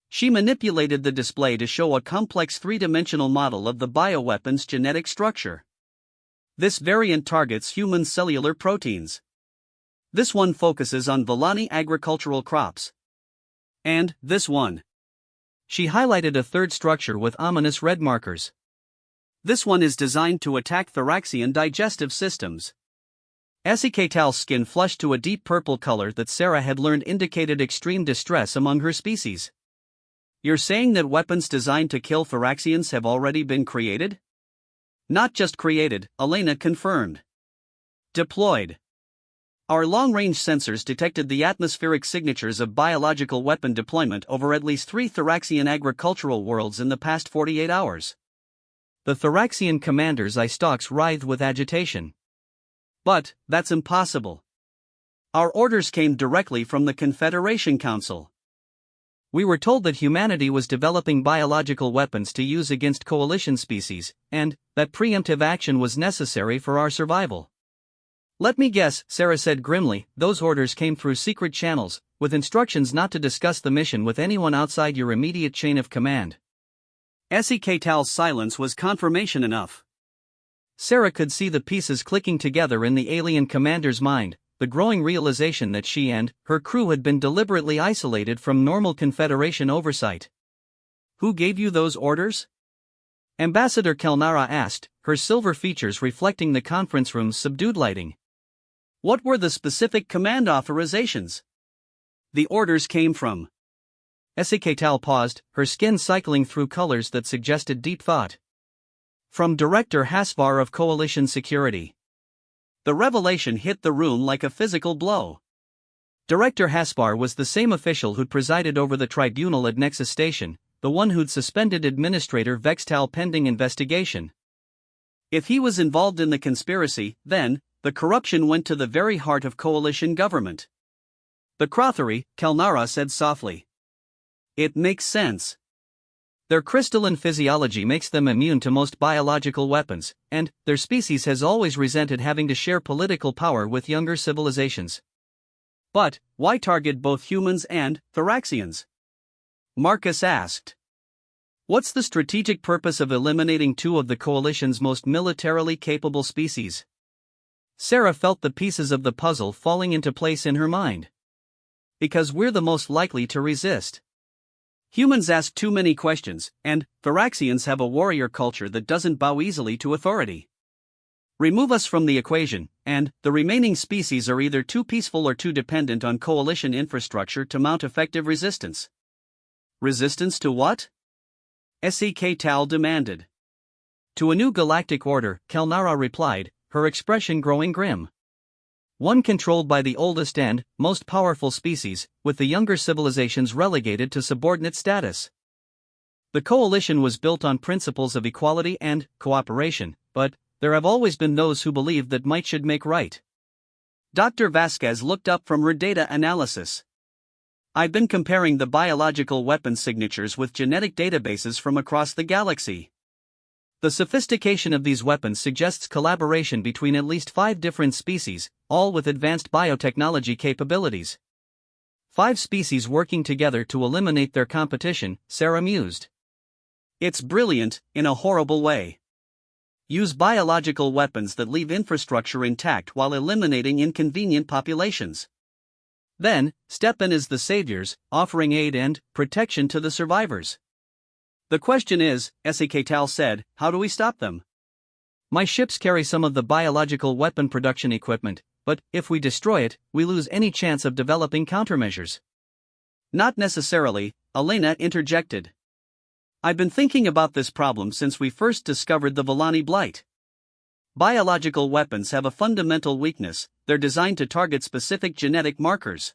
She manipulated the display to show a complex three-dimensional model of the bioweapon's genetic structure. This variant targets human cellular proteins. This one focuses on Volani agricultural crops. And this one. She highlighted a third structure with ominous red markers. This one is designed to attack Thraxian digestive systems. Sek Tal's skin flushed to a deep purple color that Sarah had learned indicated extreme distress among her species. You're saying that weapons designed to kill Thraxians have already been created? Not just created, Elena confirmed. Deployed. Our long-range sensors detected the atmospheric signatures of biological weapon deployment over at least 3 Thraxian agricultural worlds in the past 48 hours. The Thraxian commander's eye stalks writhed with agitation. But that's impossible. Our orders came directly from the Confederation Council. We were told that humanity was developing biological weapons to use against coalition species, and that preemptive action was necessary for our survival. Let me guess, Sarah said grimly, those orders came through secret channels, with instructions not to discuss the mission with anyone outside your immediate chain of command. Sek Tal's silence was confirmation enough. Sarah could see the pieces clicking together in the alien commander's mind, the growing realization that she and her crew had been deliberately isolated from normal Confederation oversight. Who gave you those orders? Ambassador Kelnara asked, her silver features reflecting the conference room's subdued lighting. What were the specific command authorizations? The orders came from. Sek Tal paused, her skin cycling through colors that suggested deep thought. From Director Hasvar of Coalition Security. The revelation hit the room like a physical blow. Director Hasvar was the same official who'd presided over the tribunal at Nexus Station, the one who'd suspended Administrator Vextal pending investigation. If he was involved in the conspiracy, then the corruption went to the very heart of coalition government. The Crothery, Kelnara said softly. It makes sense. Their crystalline physiology makes them immune to most biological weapons, and their species has always resented having to share political power with younger civilizations. But why target both humans and Thraxians? Marcus asked. What's the strategic purpose of eliminating 2 of the coalition's most militarily capable species? Sarah felt the pieces of the puzzle falling into place in her mind. Because we're the most likely to resist. Humans ask too many questions, and Thraxians have a warrior culture that doesn't bow easily to authority. Remove us from the equation, and the remaining species are either too peaceful or too dependent on coalition infrastructure to mount effective resistance. Resistance to what? SEK Tal demanded. To a new galactic order, Kelnara replied, her expression growing grim. One controlled by the oldest and most powerful species, with the younger civilizations relegated to subordinate status. The coalition was built on principles of equality and cooperation, but there have always been those who believe that might should make right. Dr. Vasquez looked up from her data analysis. I've been comparing the biological weapons signatures with genetic databases from across the galaxy. The sophistication of these weapons suggests collaboration between at least 5 different species, all with advanced biotechnology capabilities. 5 species working together to eliminate their competition, Sarah mused. It's brilliant, in a horrible way. Use biological weapons that leave infrastructure intact while eliminating inconvenient populations. Then, step in as the saviors, offering aid and protection to the survivors. The question is, SEK Tal said, how do we stop them? My ships carry some of the biological weapon production equipment, but if we destroy it, we lose any chance of developing countermeasures. Not necessarily, Elena interjected. I've been thinking about this problem since we first discovered the Volani Blight. Biological weapons have a fundamental weakness: they're designed to target specific genetic markers.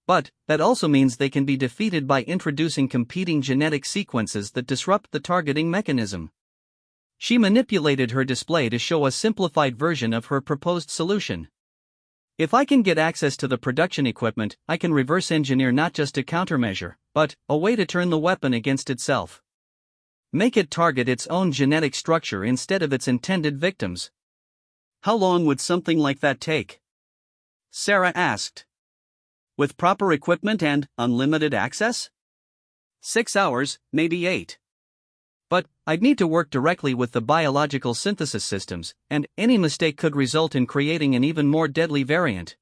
But that also means they can be defeated by introducing competing genetic sequences that disrupt the targeting mechanism. She manipulated her display to show a simplified version of her proposed solution. If I can get access to the production equipment, I can reverse engineer not just a countermeasure, but a way to turn the weapon against itself. Make it target its own genetic structure instead of its intended victims. How long would something like that take? Sarah asked. With proper equipment and unlimited access? 6 hours, maybe 8. But I'd need to work directly with the biological synthesis systems, and any mistake could result in creating an even more deadly variant.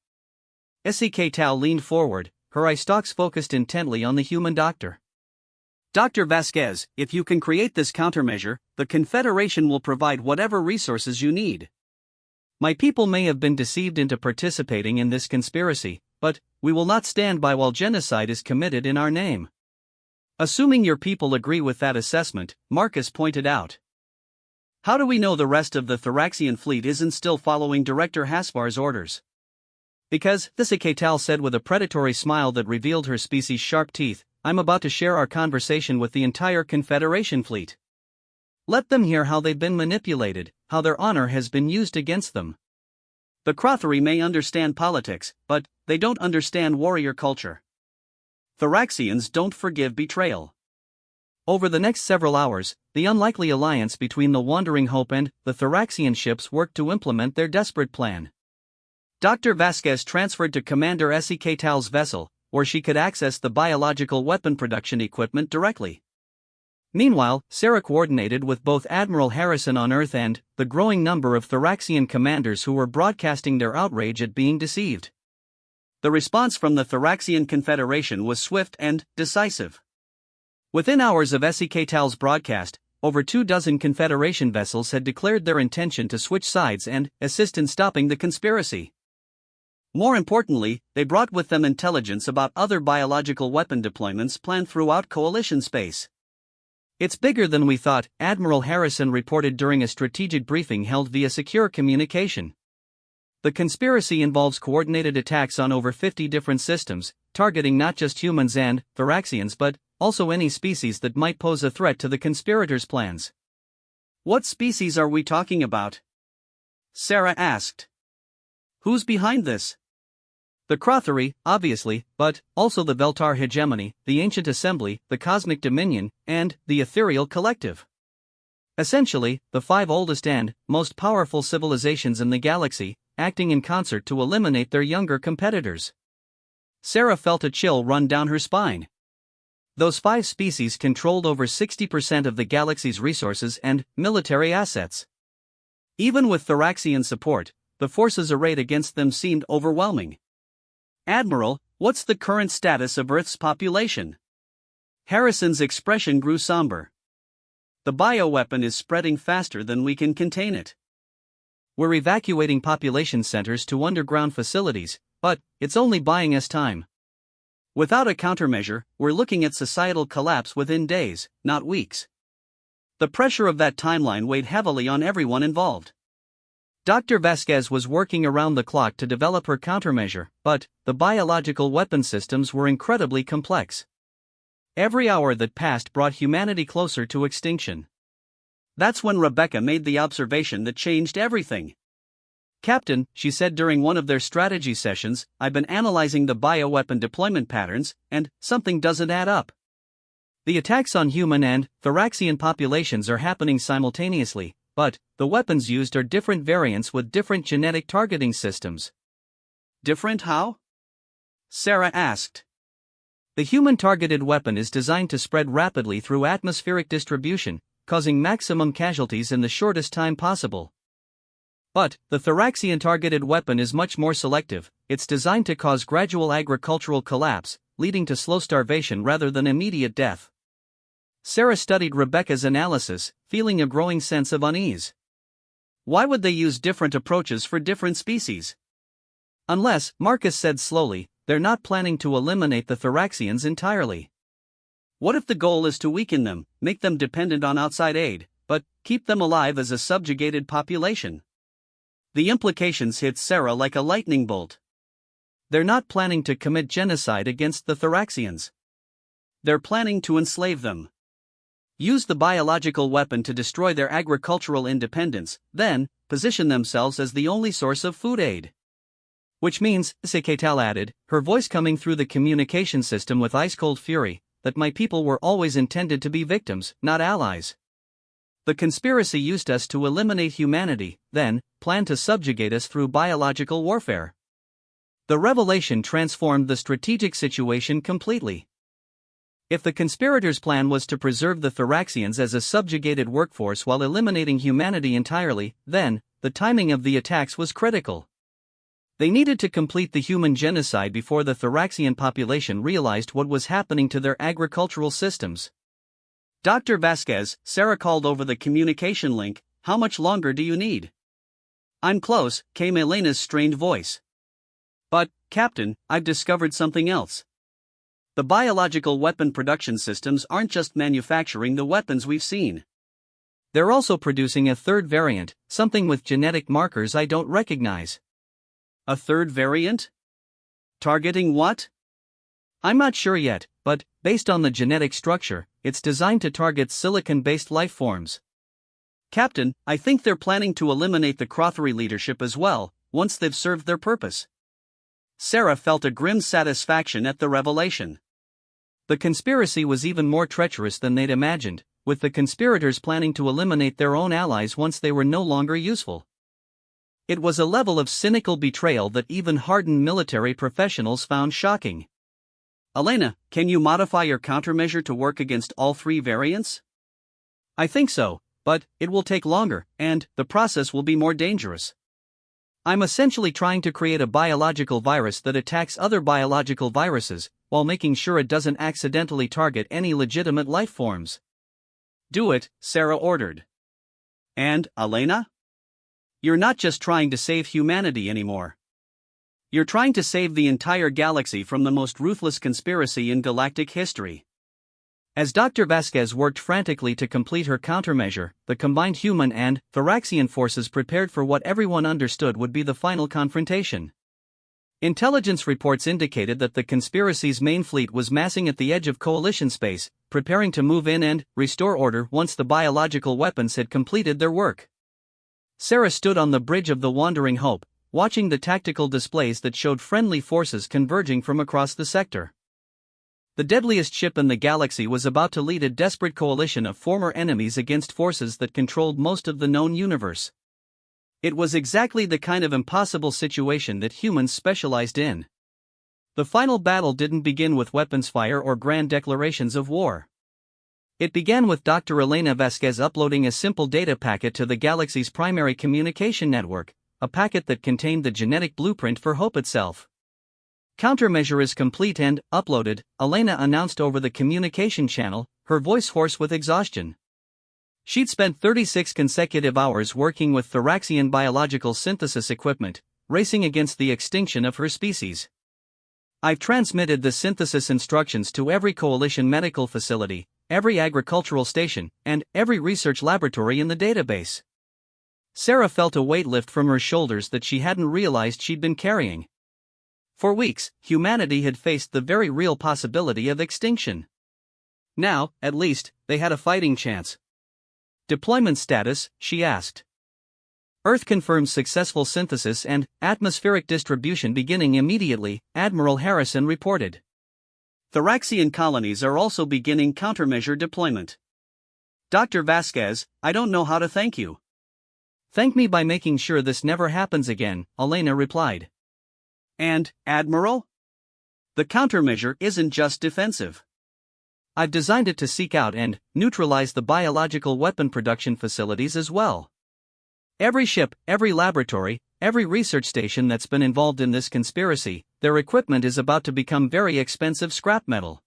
SEK Tal leaned forward, her eye stalks focused intently on the human doctor. Dr. Vasquez, if you can create this countermeasure, the Confederation will provide whatever resources you need. My people may have been deceived into participating in this conspiracy, but we will not stand by while genocide is committed in our name. Assuming your people agree with that assessment, Marcus pointed out. How do we know the rest of the Thraxian fleet isn't still following Director Hasfar's orders? Because, SEK Tal said with a predatory smile that revealed her species' sharp teeth, I'm about to share our conversation with the entire Confederation fleet. Let them hear how they've been manipulated, how their honor has been used against them. The Crothery may understand politics, but they don't understand warrior culture. Thraxians don't forgive betrayal. Over the next several hours, the unlikely alliance between the Wandering Hope and the Thraxian ships worked to implement their desperate plan. Dr. Vasquez transferred to Commander SEK Tal's vessel, where she could access the biological weapon production equipment directly. Meanwhile, Sarah coordinated with both Admiral Harrison on Earth and the growing number of Thraxian commanders who were broadcasting their outrage at being deceived. The response from the Thraxian Confederation was swift and decisive. Within hours of SEK Tal's broadcast, over 24 Confederation vessels had declared their intention to switch sides and assist in stopping the conspiracy. More importantly, they brought with them intelligence about other biological weapon deployments planned throughout Coalition space. It's bigger than we thought, Admiral Harrison reported during a strategic briefing held via secure communication. The conspiracy involves coordinated attacks on over 50 different systems, targeting not just humans and Thraxians but also any species that might pose a threat to the conspirators' plans. What species are we talking about? Sarah asked. Who's behind this? The Crothery, obviously, but also the Veltar Hegemony, the Ancient Assembly, the Cosmic Dominion, and the Ethereal Collective. Essentially, the 5 oldest and most powerful civilizations in the galaxy, acting in concert to eliminate their younger competitors. Sarah felt a chill run down her spine. Those 5 species controlled over 60% of the galaxy's resources and military assets. Even with Thraxian support, the forces arrayed against them seemed overwhelming. Admiral, what's the current status of Earth's population? Harrison's expression grew somber. The bioweapon is spreading faster than we can contain it. We're evacuating population centers to underground facilities, but it's only buying us time. Without a countermeasure, we're looking at societal collapse within days, not weeks. The pressure of that timeline weighed heavily on everyone involved. Dr. Vasquez was working around the clock to develop her countermeasure, but the biological weapon systems were incredibly complex. Every hour that passed brought humanity closer to extinction. That's when Rebecca made the observation that changed everything. "Captain," she said during one of their strategy sessions, "I've been analyzing the bioweapon deployment patterns, and something doesn't add up. The attacks on human and Thoraxian populations are happening simultaneously, but the weapons used are different variants with different genetic targeting systems." Different how? Sarah asked. The human-targeted weapon is designed to spread rapidly through atmospheric distribution, causing maximum casualties in the shortest time possible. But the Thoraxian-targeted weapon is much more selective. It's designed to cause gradual agricultural collapse, leading to slow starvation rather than immediate death. Sarah studied Rebecca's analysis, feeling a growing sense of unease. Why would they use different approaches for different species? Unless, Marcus said slowly, they're not planning to eliminate the Thoraxians entirely. What if the goal is to weaken them, make them dependent on outside aid, but keep them alive as a subjugated population? The implications hit Sarah like a lightning bolt. They're not planning to commit genocide against the Thoraxians. They're planning to enslave them. Use the biological weapon to destroy their agricultural independence, then position themselves as the only source of food aid. Which means, Siketal added, her voice coming through the communication system with ice-cold fury, that my people were always intended to be victims, not allies. The conspiracy used us to eliminate humanity, then planned to subjugate us through biological warfare. The revelation transformed the strategic situation completely. If the conspirators' plan was to preserve the Thoraxians as a subjugated workforce while eliminating humanity entirely, then the timing of the attacks was critical. They needed to complete the human genocide before the Thoraxian population realized what was happening to their agricultural systems. Dr. Vasquez, Sarah called over the communication link, how much longer do you need? I'm close, came Elena's strained voice. But, Captain, I've discovered something else. The biological weapon production systems aren't just manufacturing the weapons we've seen. They're also producing a third variant, something with genetic markers I don't recognize. A third variant? Targeting what? I'm not sure yet, but, based on the genetic structure, it's designed to target silicon-based life forms. Captain, I think they're planning to eliminate the Crothery leadership as well, once they've served their purpose. Sarah felt a grim satisfaction at the revelation. The conspiracy was even more treacherous than they'd imagined, with the conspirators planning to eliminate their own allies once they were no longer useful. It was a level of cynical betrayal that even hardened military professionals found shocking. Elena, can you modify your countermeasure to work against all three variants? I think so, but it will take longer, and the process will be more dangerous. I'm essentially trying to create a biological virus that attacks other biological viruses, while making sure it doesn't accidentally target any legitimate life forms. Do it, Sarah ordered. And, Elena? You're not just trying to save humanity anymore. You're trying to save the entire galaxy from the most ruthless conspiracy in galactic history. As Dr. Vasquez worked frantically to complete her countermeasure, the combined human and Thoraxian forces prepared for what everyone understood would be the final confrontation. Intelligence reports indicated that the conspiracy's main fleet was massing at the edge of Coalition space, preparing to move in and restore order once the biological weapons had completed their work. Sarah stood on the bridge of the Wandering Hope, watching the tactical displays that showed friendly forces converging from across the sector. The deadliest ship in the galaxy was about to lead a desperate coalition of former enemies against forces that controlled most of the known universe. It was exactly the kind of impossible situation that humans specialized in. The final battle didn't begin with weapons fire or grand declarations of war. It began with Dr. Elena Vasquez uploading a simple data packet to the galaxy's primary communication network, a packet that contained the genetic blueprint for Hope itself. Countermeasure is complete and uploaded, Elena announced over the communication channel, her voice hoarse with exhaustion. She'd spent 36 consecutive hours working with Thoraxian biological synthesis equipment, racing against the extinction of her species. I've transmitted the synthesis instructions to every coalition medical facility, every agricultural station, and every research laboratory in the database. Sarah felt a weight lift from her shoulders that she hadn't realized she'd been carrying. For weeks, humanity had faced the very real possibility of extinction. Now, at least, they had a fighting chance. Deployment status, she asked. Earth confirms successful synthesis and atmospheric distribution beginning immediately, Admiral Harrison reported. Thraxian colonies are also beginning countermeasure deployment. Dr. Vasquez, I don't know how to thank you. Thank me by making sure this never happens again, Elena replied. And, Admiral? The countermeasure isn't just defensive. I've designed it to seek out and neutralize the biological weapon production facilities as well. Every ship, every laboratory, every research station that's been involved in this conspiracy, their equipment is about to become very expensive scrap metal.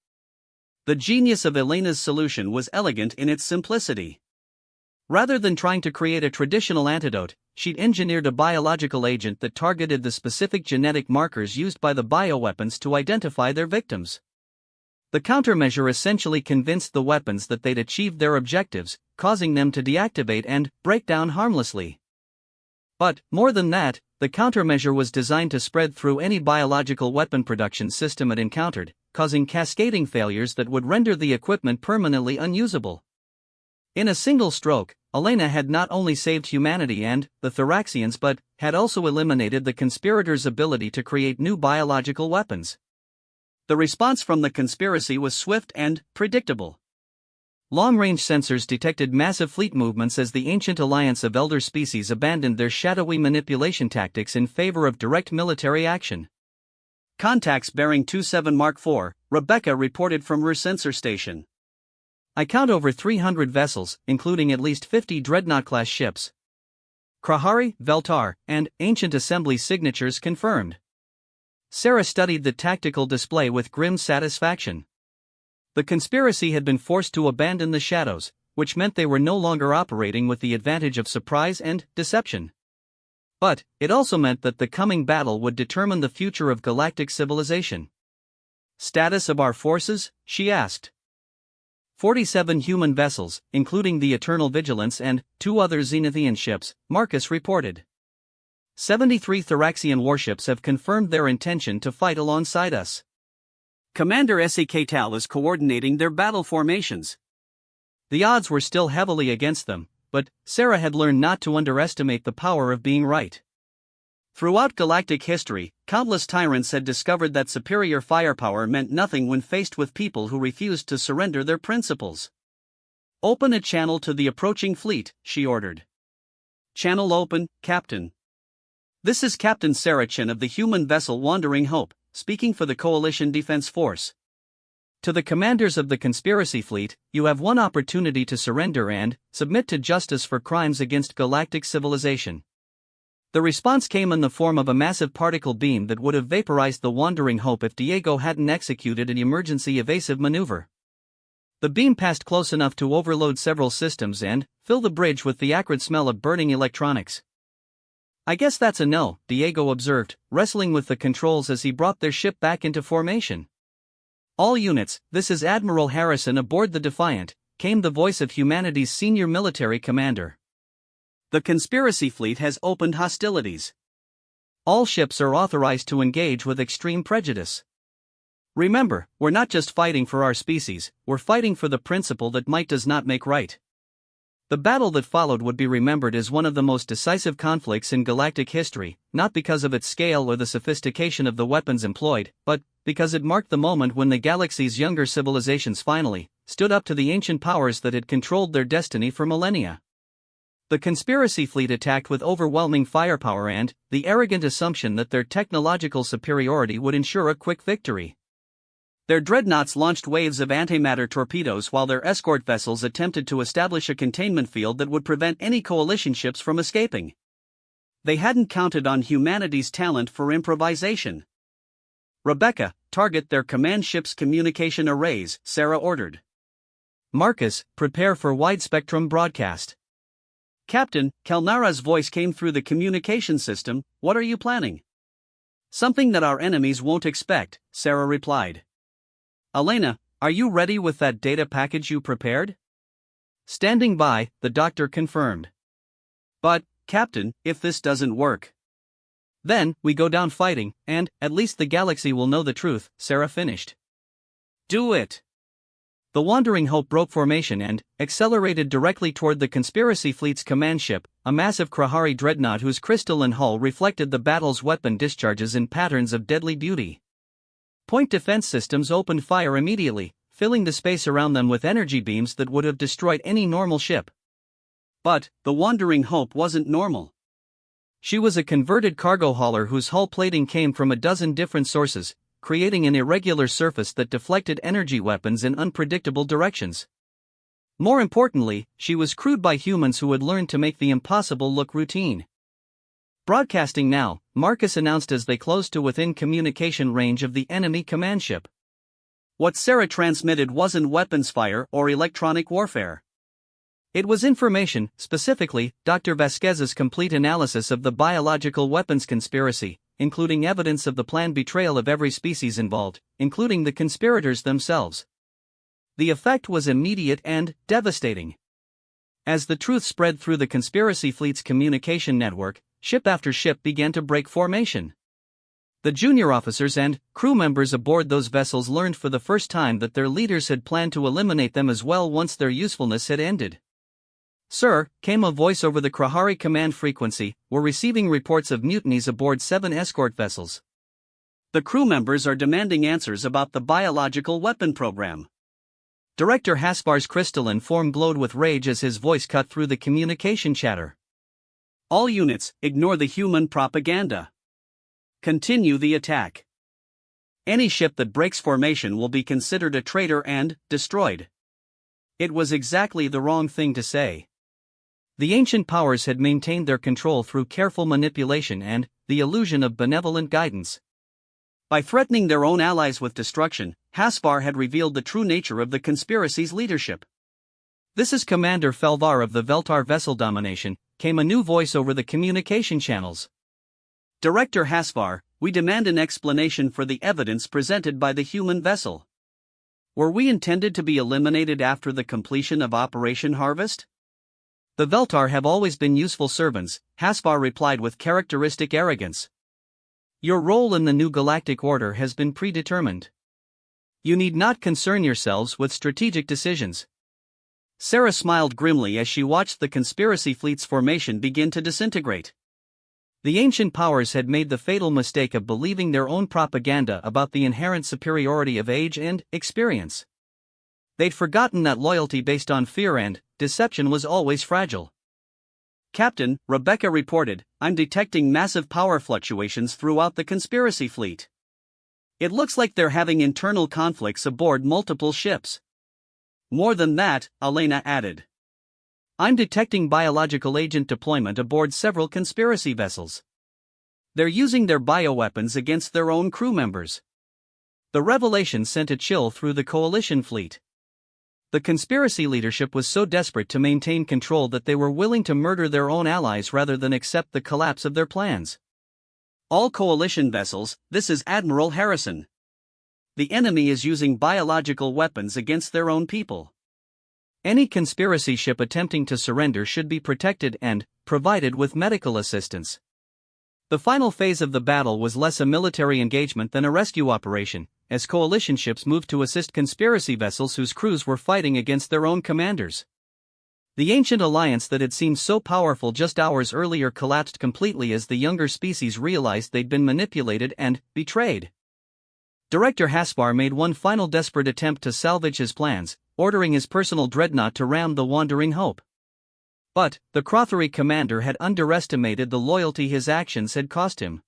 The genius of Elena's solution was elegant in its simplicity. Rather than trying to create a traditional antidote, she'd engineered a biological agent that targeted the specific genetic markers used by the bioweapons to identify their victims. The countermeasure essentially convinced the weapons that they'd achieved their objectives, causing them to deactivate and break down harmlessly. But, more than that, the countermeasure was designed to spread through any biological weapon production system it encountered, causing cascading failures that would render the equipment permanently unusable. In a single stroke, Elena had not only saved humanity and the Thraxians but had also eliminated the conspirators' ability to create new biological weapons. The response from the conspiracy was swift and predictable. Long-range sensors detected massive fleet movements as the ancient alliance of elder species abandoned their shadowy manipulation tactics in favor of direct military action. Contacts bearing 27 Mark IV, Rebecca reported from her sensor station. I count over 300 vessels, including at least 50 Dreadnought-class ships. Krahari, Veltar, and Ancient Assembly signatures confirmed. Sarah studied the tactical display with grim satisfaction. The conspiracy had been forced to abandon the shadows, which meant they were no longer operating with the advantage of surprise and deception. But it also meant that the coming battle would determine the future of galactic civilization. Status of our forces? She asked. 47 human vessels, including the Eternal Vigilance and 2 other Zenithian ships, Marcus reported. 73 Thraxian warships have confirmed their intention to fight alongside us. Commander Sektal is coordinating their battle formations. The odds were still heavily against them, but Sarah had learned not to underestimate the power of being right. Throughout galactic history, countless tyrants had discovered that superior firepower meant nothing when faced with people who refused to surrender their principles. Open a channel to the approaching fleet, she ordered. Channel open, Captain. This is Captain Sarachin of the human vessel Wandering Hope, speaking for the Coalition Defense Force. To the commanders of the conspiracy fleet, you have one opportunity to surrender and submit to justice for crimes against galactic civilization. The response came in the form of a massive particle beam that would have vaporized the Wandering Hope if Diego hadn't executed an emergency evasive maneuver. The beam passed close enough to overload several systems and fill the bridge with the acrid smell of burning electronics. I guess that's a no, Diego observed, wrestling with the controls as he brought their ship back into formation. All units, this is Admiral Harrison aboard the Defiant, came the voice of humanity's senior military commander. The conspiracy fleet has opened hostilities. All ships are authorized to engage with extreme prejudice. Remember, we're not just fighting for our species, we're fighting for the principle that might does not make right. The battle that followed would be remembered as one of the most decisive conflicts in galactic history, not because of its scale or the sophistication of the weapons employed, but because it marked the moment when the galaxy's younger civilizations finally stood up to the ancient powers that had controlled their destiny for millennia. The conspiracy fleet attacked with overwhelming firepower and the arrogant assumption that their technological superiority would ensure a quick victory. Their dreadnoughts launched waves of antimatter torpedoes while their escort vessels attempted to establish a containment field that would prevent any coalition ships from escaping. They hadn't counted on humanity's talent for improvisation. Rebecca, target their command ship's communication arrays, Sarah ordered. Marcus, prepare for wide-spectrum broadcast. Captain, Kelnara's voice came through the communication system, what are you planning? Something that our enemies won't expect, Sarah replied. Elena, are you ready with that data package you prepared? Standing by, the doctor confirmed. But, Captain, if this doesn't work? Then, we go down fighting, and, at least the galaxy will know the truth, Sarah finished. Do it! The Wandering Hope broke formation and accelerated directly toward the Conspiracy Fleet's command ship, a massive Krahari dreadnought whose crystalline hull reflected the battle's weapon discharges in patterns of deadly beauty. Point defense systems opened fire immediately, filling the space around them with energy beams that would have destroyed any normal ship. But the Wandering Hope wasn't normal. She was a converted cargo hauler whose hull plating came from a dozen different sources, creating an irregular surface that deflected energy weapons in unpredictable directions. More importantly, she was crewed by humans who had learned to make the impossible look routine. Broadcasting now, Marcus announced as they closed to within communication range of the enemy command ship. What Sarah transmitted wasn't weapons fire or electronic warfare. It was information, specifically, Dr. Vasquez's complete analysis of the biological weapons conspiracy, including evidence of the planned betrayal of every species involved, including the conspirators themselves. The effect was immediate and devastating. As the truth spread through the Conspiracy Fleet's communication network, ship after ship began to break formation. The junior officers and crew members aboard those vessels learned for the first time that their leaders had planned to eliminate them as well once their usefulness had ended. "Sir," came a voice over the Krahari command frequency, "we're receiving reports of mutinies aboard 7 escort vessels. The crew members are demanding answers about the biological weapon program." Director Haspar's crystalline form glowed with rage as his voice cut through the communication chatter. "All units, ignore the human propaganda. Continue the attack. Any ship that breaks formation will be considered a traitor and destroyed." It was exactly the wrong thing to say. The ancient powers had maintained their control through careful manipulation and the illusion of benevolent guidance. By threatening their own allies with destruction, Haspar had revealed the true nature of the conspiracy's leadership. "This is Commander Felvar of the Veltar Vessel Domination," came a new voice over the communication channels. "Director Haspar, we demand an explanation for the evidence presented by the human vessel. Were we intended to be eliminated after the completion of Operation Harvest?" "The Veltar have always been useful servants," Haspar replied with characteristic arrogance. "Your role in the new galactic order has been predetermined. You need not concern yourselves with strategic decisions." Sarah smiled grimly as she watched the Conspiracy Fleet's formation begin to disintegrate. The ancient powers had made the fatal mistake of believing their own propaganda about the inherent superiority of age and experience. They'd forgotten that loyalty based on fear and deception was always fragile. "Captain," Rebecca reported, "I'm detecting massive power fluctuations throughout the Conspiracy Fleet. It looks like they're having internal conflicts aboard multiple ships." "More than that," Elena added. "I'm detecting biological agent deployment aboard several conspiracy vessels. They're using their bioweapons against their own crew members." The revelation sent a chill through the coalition fleet. The conspiracy leadership was so desperate to maintain control that they were willing to murder their own allies rather than accept the collapse of their plans. "All coalition vessels, this is Admiral Harrison. The enemy is using biological weapons against their own people. Any conspiracy ship attempting to surrender should be protected and provided with medical assistance." The final phase of the battle was less a military engagement than a rescue operation, as coalition ships moved to assist conspiracy vessels whose crews were fighting against their own commanders. The ancient alliance that had seemed so powerful just hours earlier collapsed completely as the younger species realized they'd been manipulated and betrayed. Director Haspar made one final desperate attempt to salvage his plans, ordering his personal dreadnought to ram the Wandering Hope. But the Crothery commander had underestimated the loyalty his actions had cost him.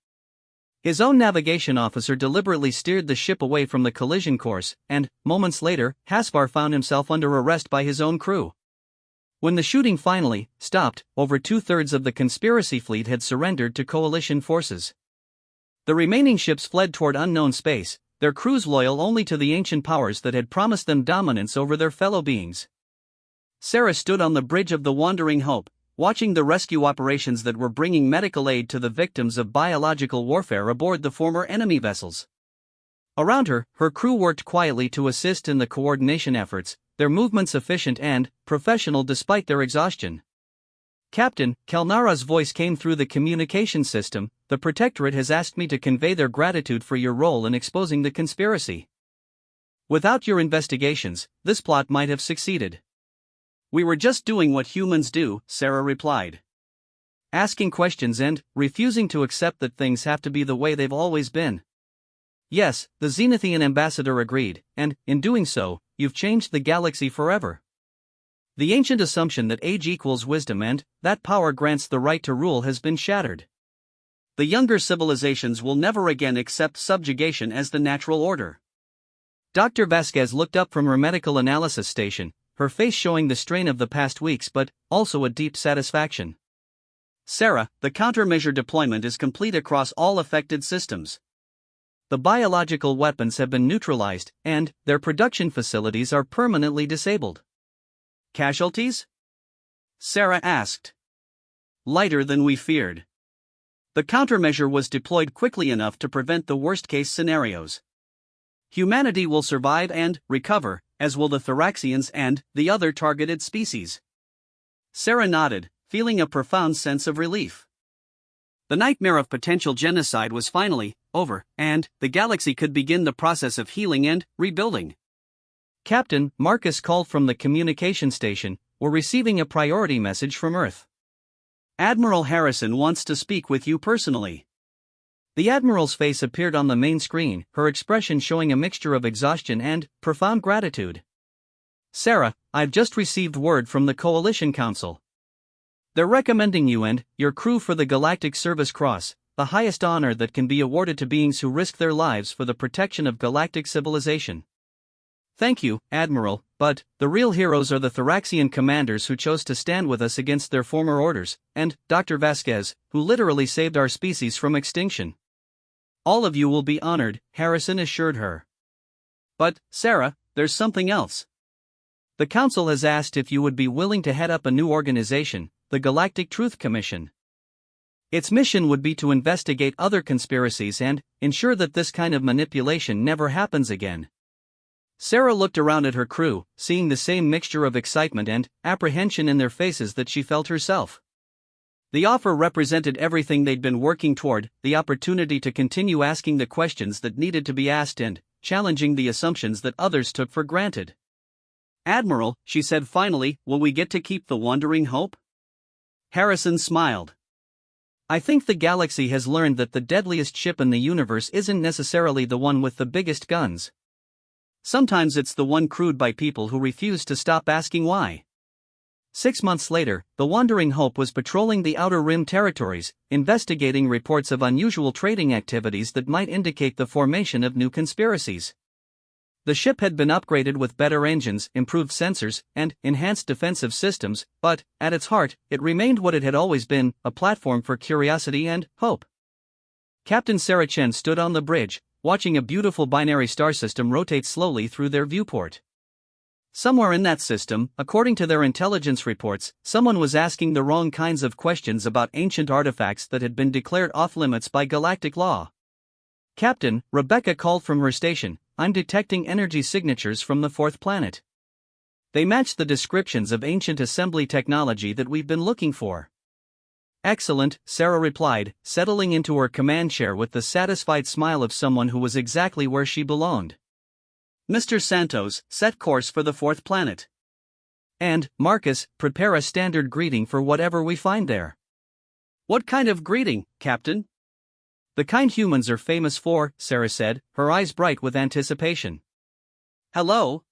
His own navigation officer deliberately steered the ship away from the collision course, and, moments later, Haspar found himself under arrest by his own crew. When the shooting finally stopped, over 2/3 of the conspiracy fleet had surrendered to coalition forces. The remaining ships fled toward unknown space, their crews loyal only to the ancient powers that had promised them dominance over their fellow beings. Sarah stood on the bridge of the Wandering Hope, watching the rescue operations that were bringing medical aid to the victims of biological warfare aboard the former enemy vessels. Around her, her crew worked quietly to assist in the coordination efforts, their movements efficient and professional despite their exhaustion. "Captain," Kelnara's voice came through the communication system, "the Protectorate has asked me to convey their gratitude for your role in exposing the conspiracy. Without your investigations, this plot might have succeeded." "We were just doing what humans do," Sarah replied. "Asking questions and refusing to accept that things have to be the way they've always been." "Yes," the Zenithian ambassador agreed, "and, in doing so, you've changed the galaxy forever. The ancient assumption that age equals wisdom and that power grants the right to rule has been shattered. The younger civilizations will never again accept subjugation as the natural order." Dr. Vasquez looked up from her medical analysis station, her face showing the strain of the past weeks but also a deep satisfaction. "Sarah, the countermeasure deployment is complete across all affected systems. The biological weapons have been neutralized, and their production facilities are permanently disabled." "Casualties?" Sarah asked. "Lighter than we feared. The countermeasure was deployed quickly enough to prevent the worst-case scenarios. Humanity will survive and recover, as will the Thoraxians and the other targeted species." Sarah nodded, feeling a profound sense of relief. The nightmare of potential genocide was finally over, and the galaxy could begin the process of healing and rebuilding. "Captain," Marcus called from the communication station, "we're receiving a priority message from Earth. Admiral Harrison wants to speak with you personally." The Admiral's face appeared on the main screen, her expression showing a mixture of exhaustion and profound gratitude. "Sarah, I've just received word from the Coalition Council. They're recommending you and your crew for the Galactic Service Cross, the highest honor that can be awarded to beings who risk their lives for the protection of galactic civilization." "Thank you, Admiral, but the real heroes are the Thoraxian commanders who chose to stand with us against their former orders, and Dr. Vasquez, who literally saved our species from extinction." "All of you will be honored," Harrison assured her. "But, Sarah, there's something else. The Council has asked if you would be willing to head up a new organization, the Galactic Truth Commission. Its mission would be to investigate other conspiracies and ensure that this kind of manipulation never happens again." Sarah looked around at her crew, seeing the same mixture of excitement and apprehension in their faces that she felt herself. The offer represented everything they'd been working toward, the opportunity to continue asking the questions that needed to be asked and challenging the assumptions that others took for granted. "Admiral," she said finally, "will we get to keep the Wandering Hope?" Harrison smiled. "I think the galaxy has learned that the deadliest ship in the universe isn't necessarily the one with the biggest guns. Sometimes it's the one crewed by people who refuse to stop asking why." 6 months later, the Wandering Hope was patrolling the Outer Rim territories, investigating reports of unusual trading activities that might indicate the formation of new conspiracies. The ship had been upgraded with better engines, improved sensors, and enhanced defensive systems, but, at its heart, it remained what it had always been, a platform for curiosity and hope. Captain Sarah Chen stood on the bridge, watching a beautiful binary star system rotate slowly through their viewport. Somewhere in that system, according to their intelligence reports, someone was asking the wrong kinds of questions about ancient artifacts that had been declared off-limits by galactic law. "Captain," Rebecca called from her station, "I'm detecting energy signatures from the fourth planet. They match the descriptions of ancient assembly technology that we've been looking for." "Excellent," Sarah replied, settling into her command chair with the satisfied smile of someone who was exactly where she belonged. "Mr. Santos, set course for the fourth planet. And, Marcus, prepare a standard greeting for whatever we find there." "What kind of greeting, Captain?" "The kind humans are famous for," Sarah said, her eyes bright with anticipation. "Hello,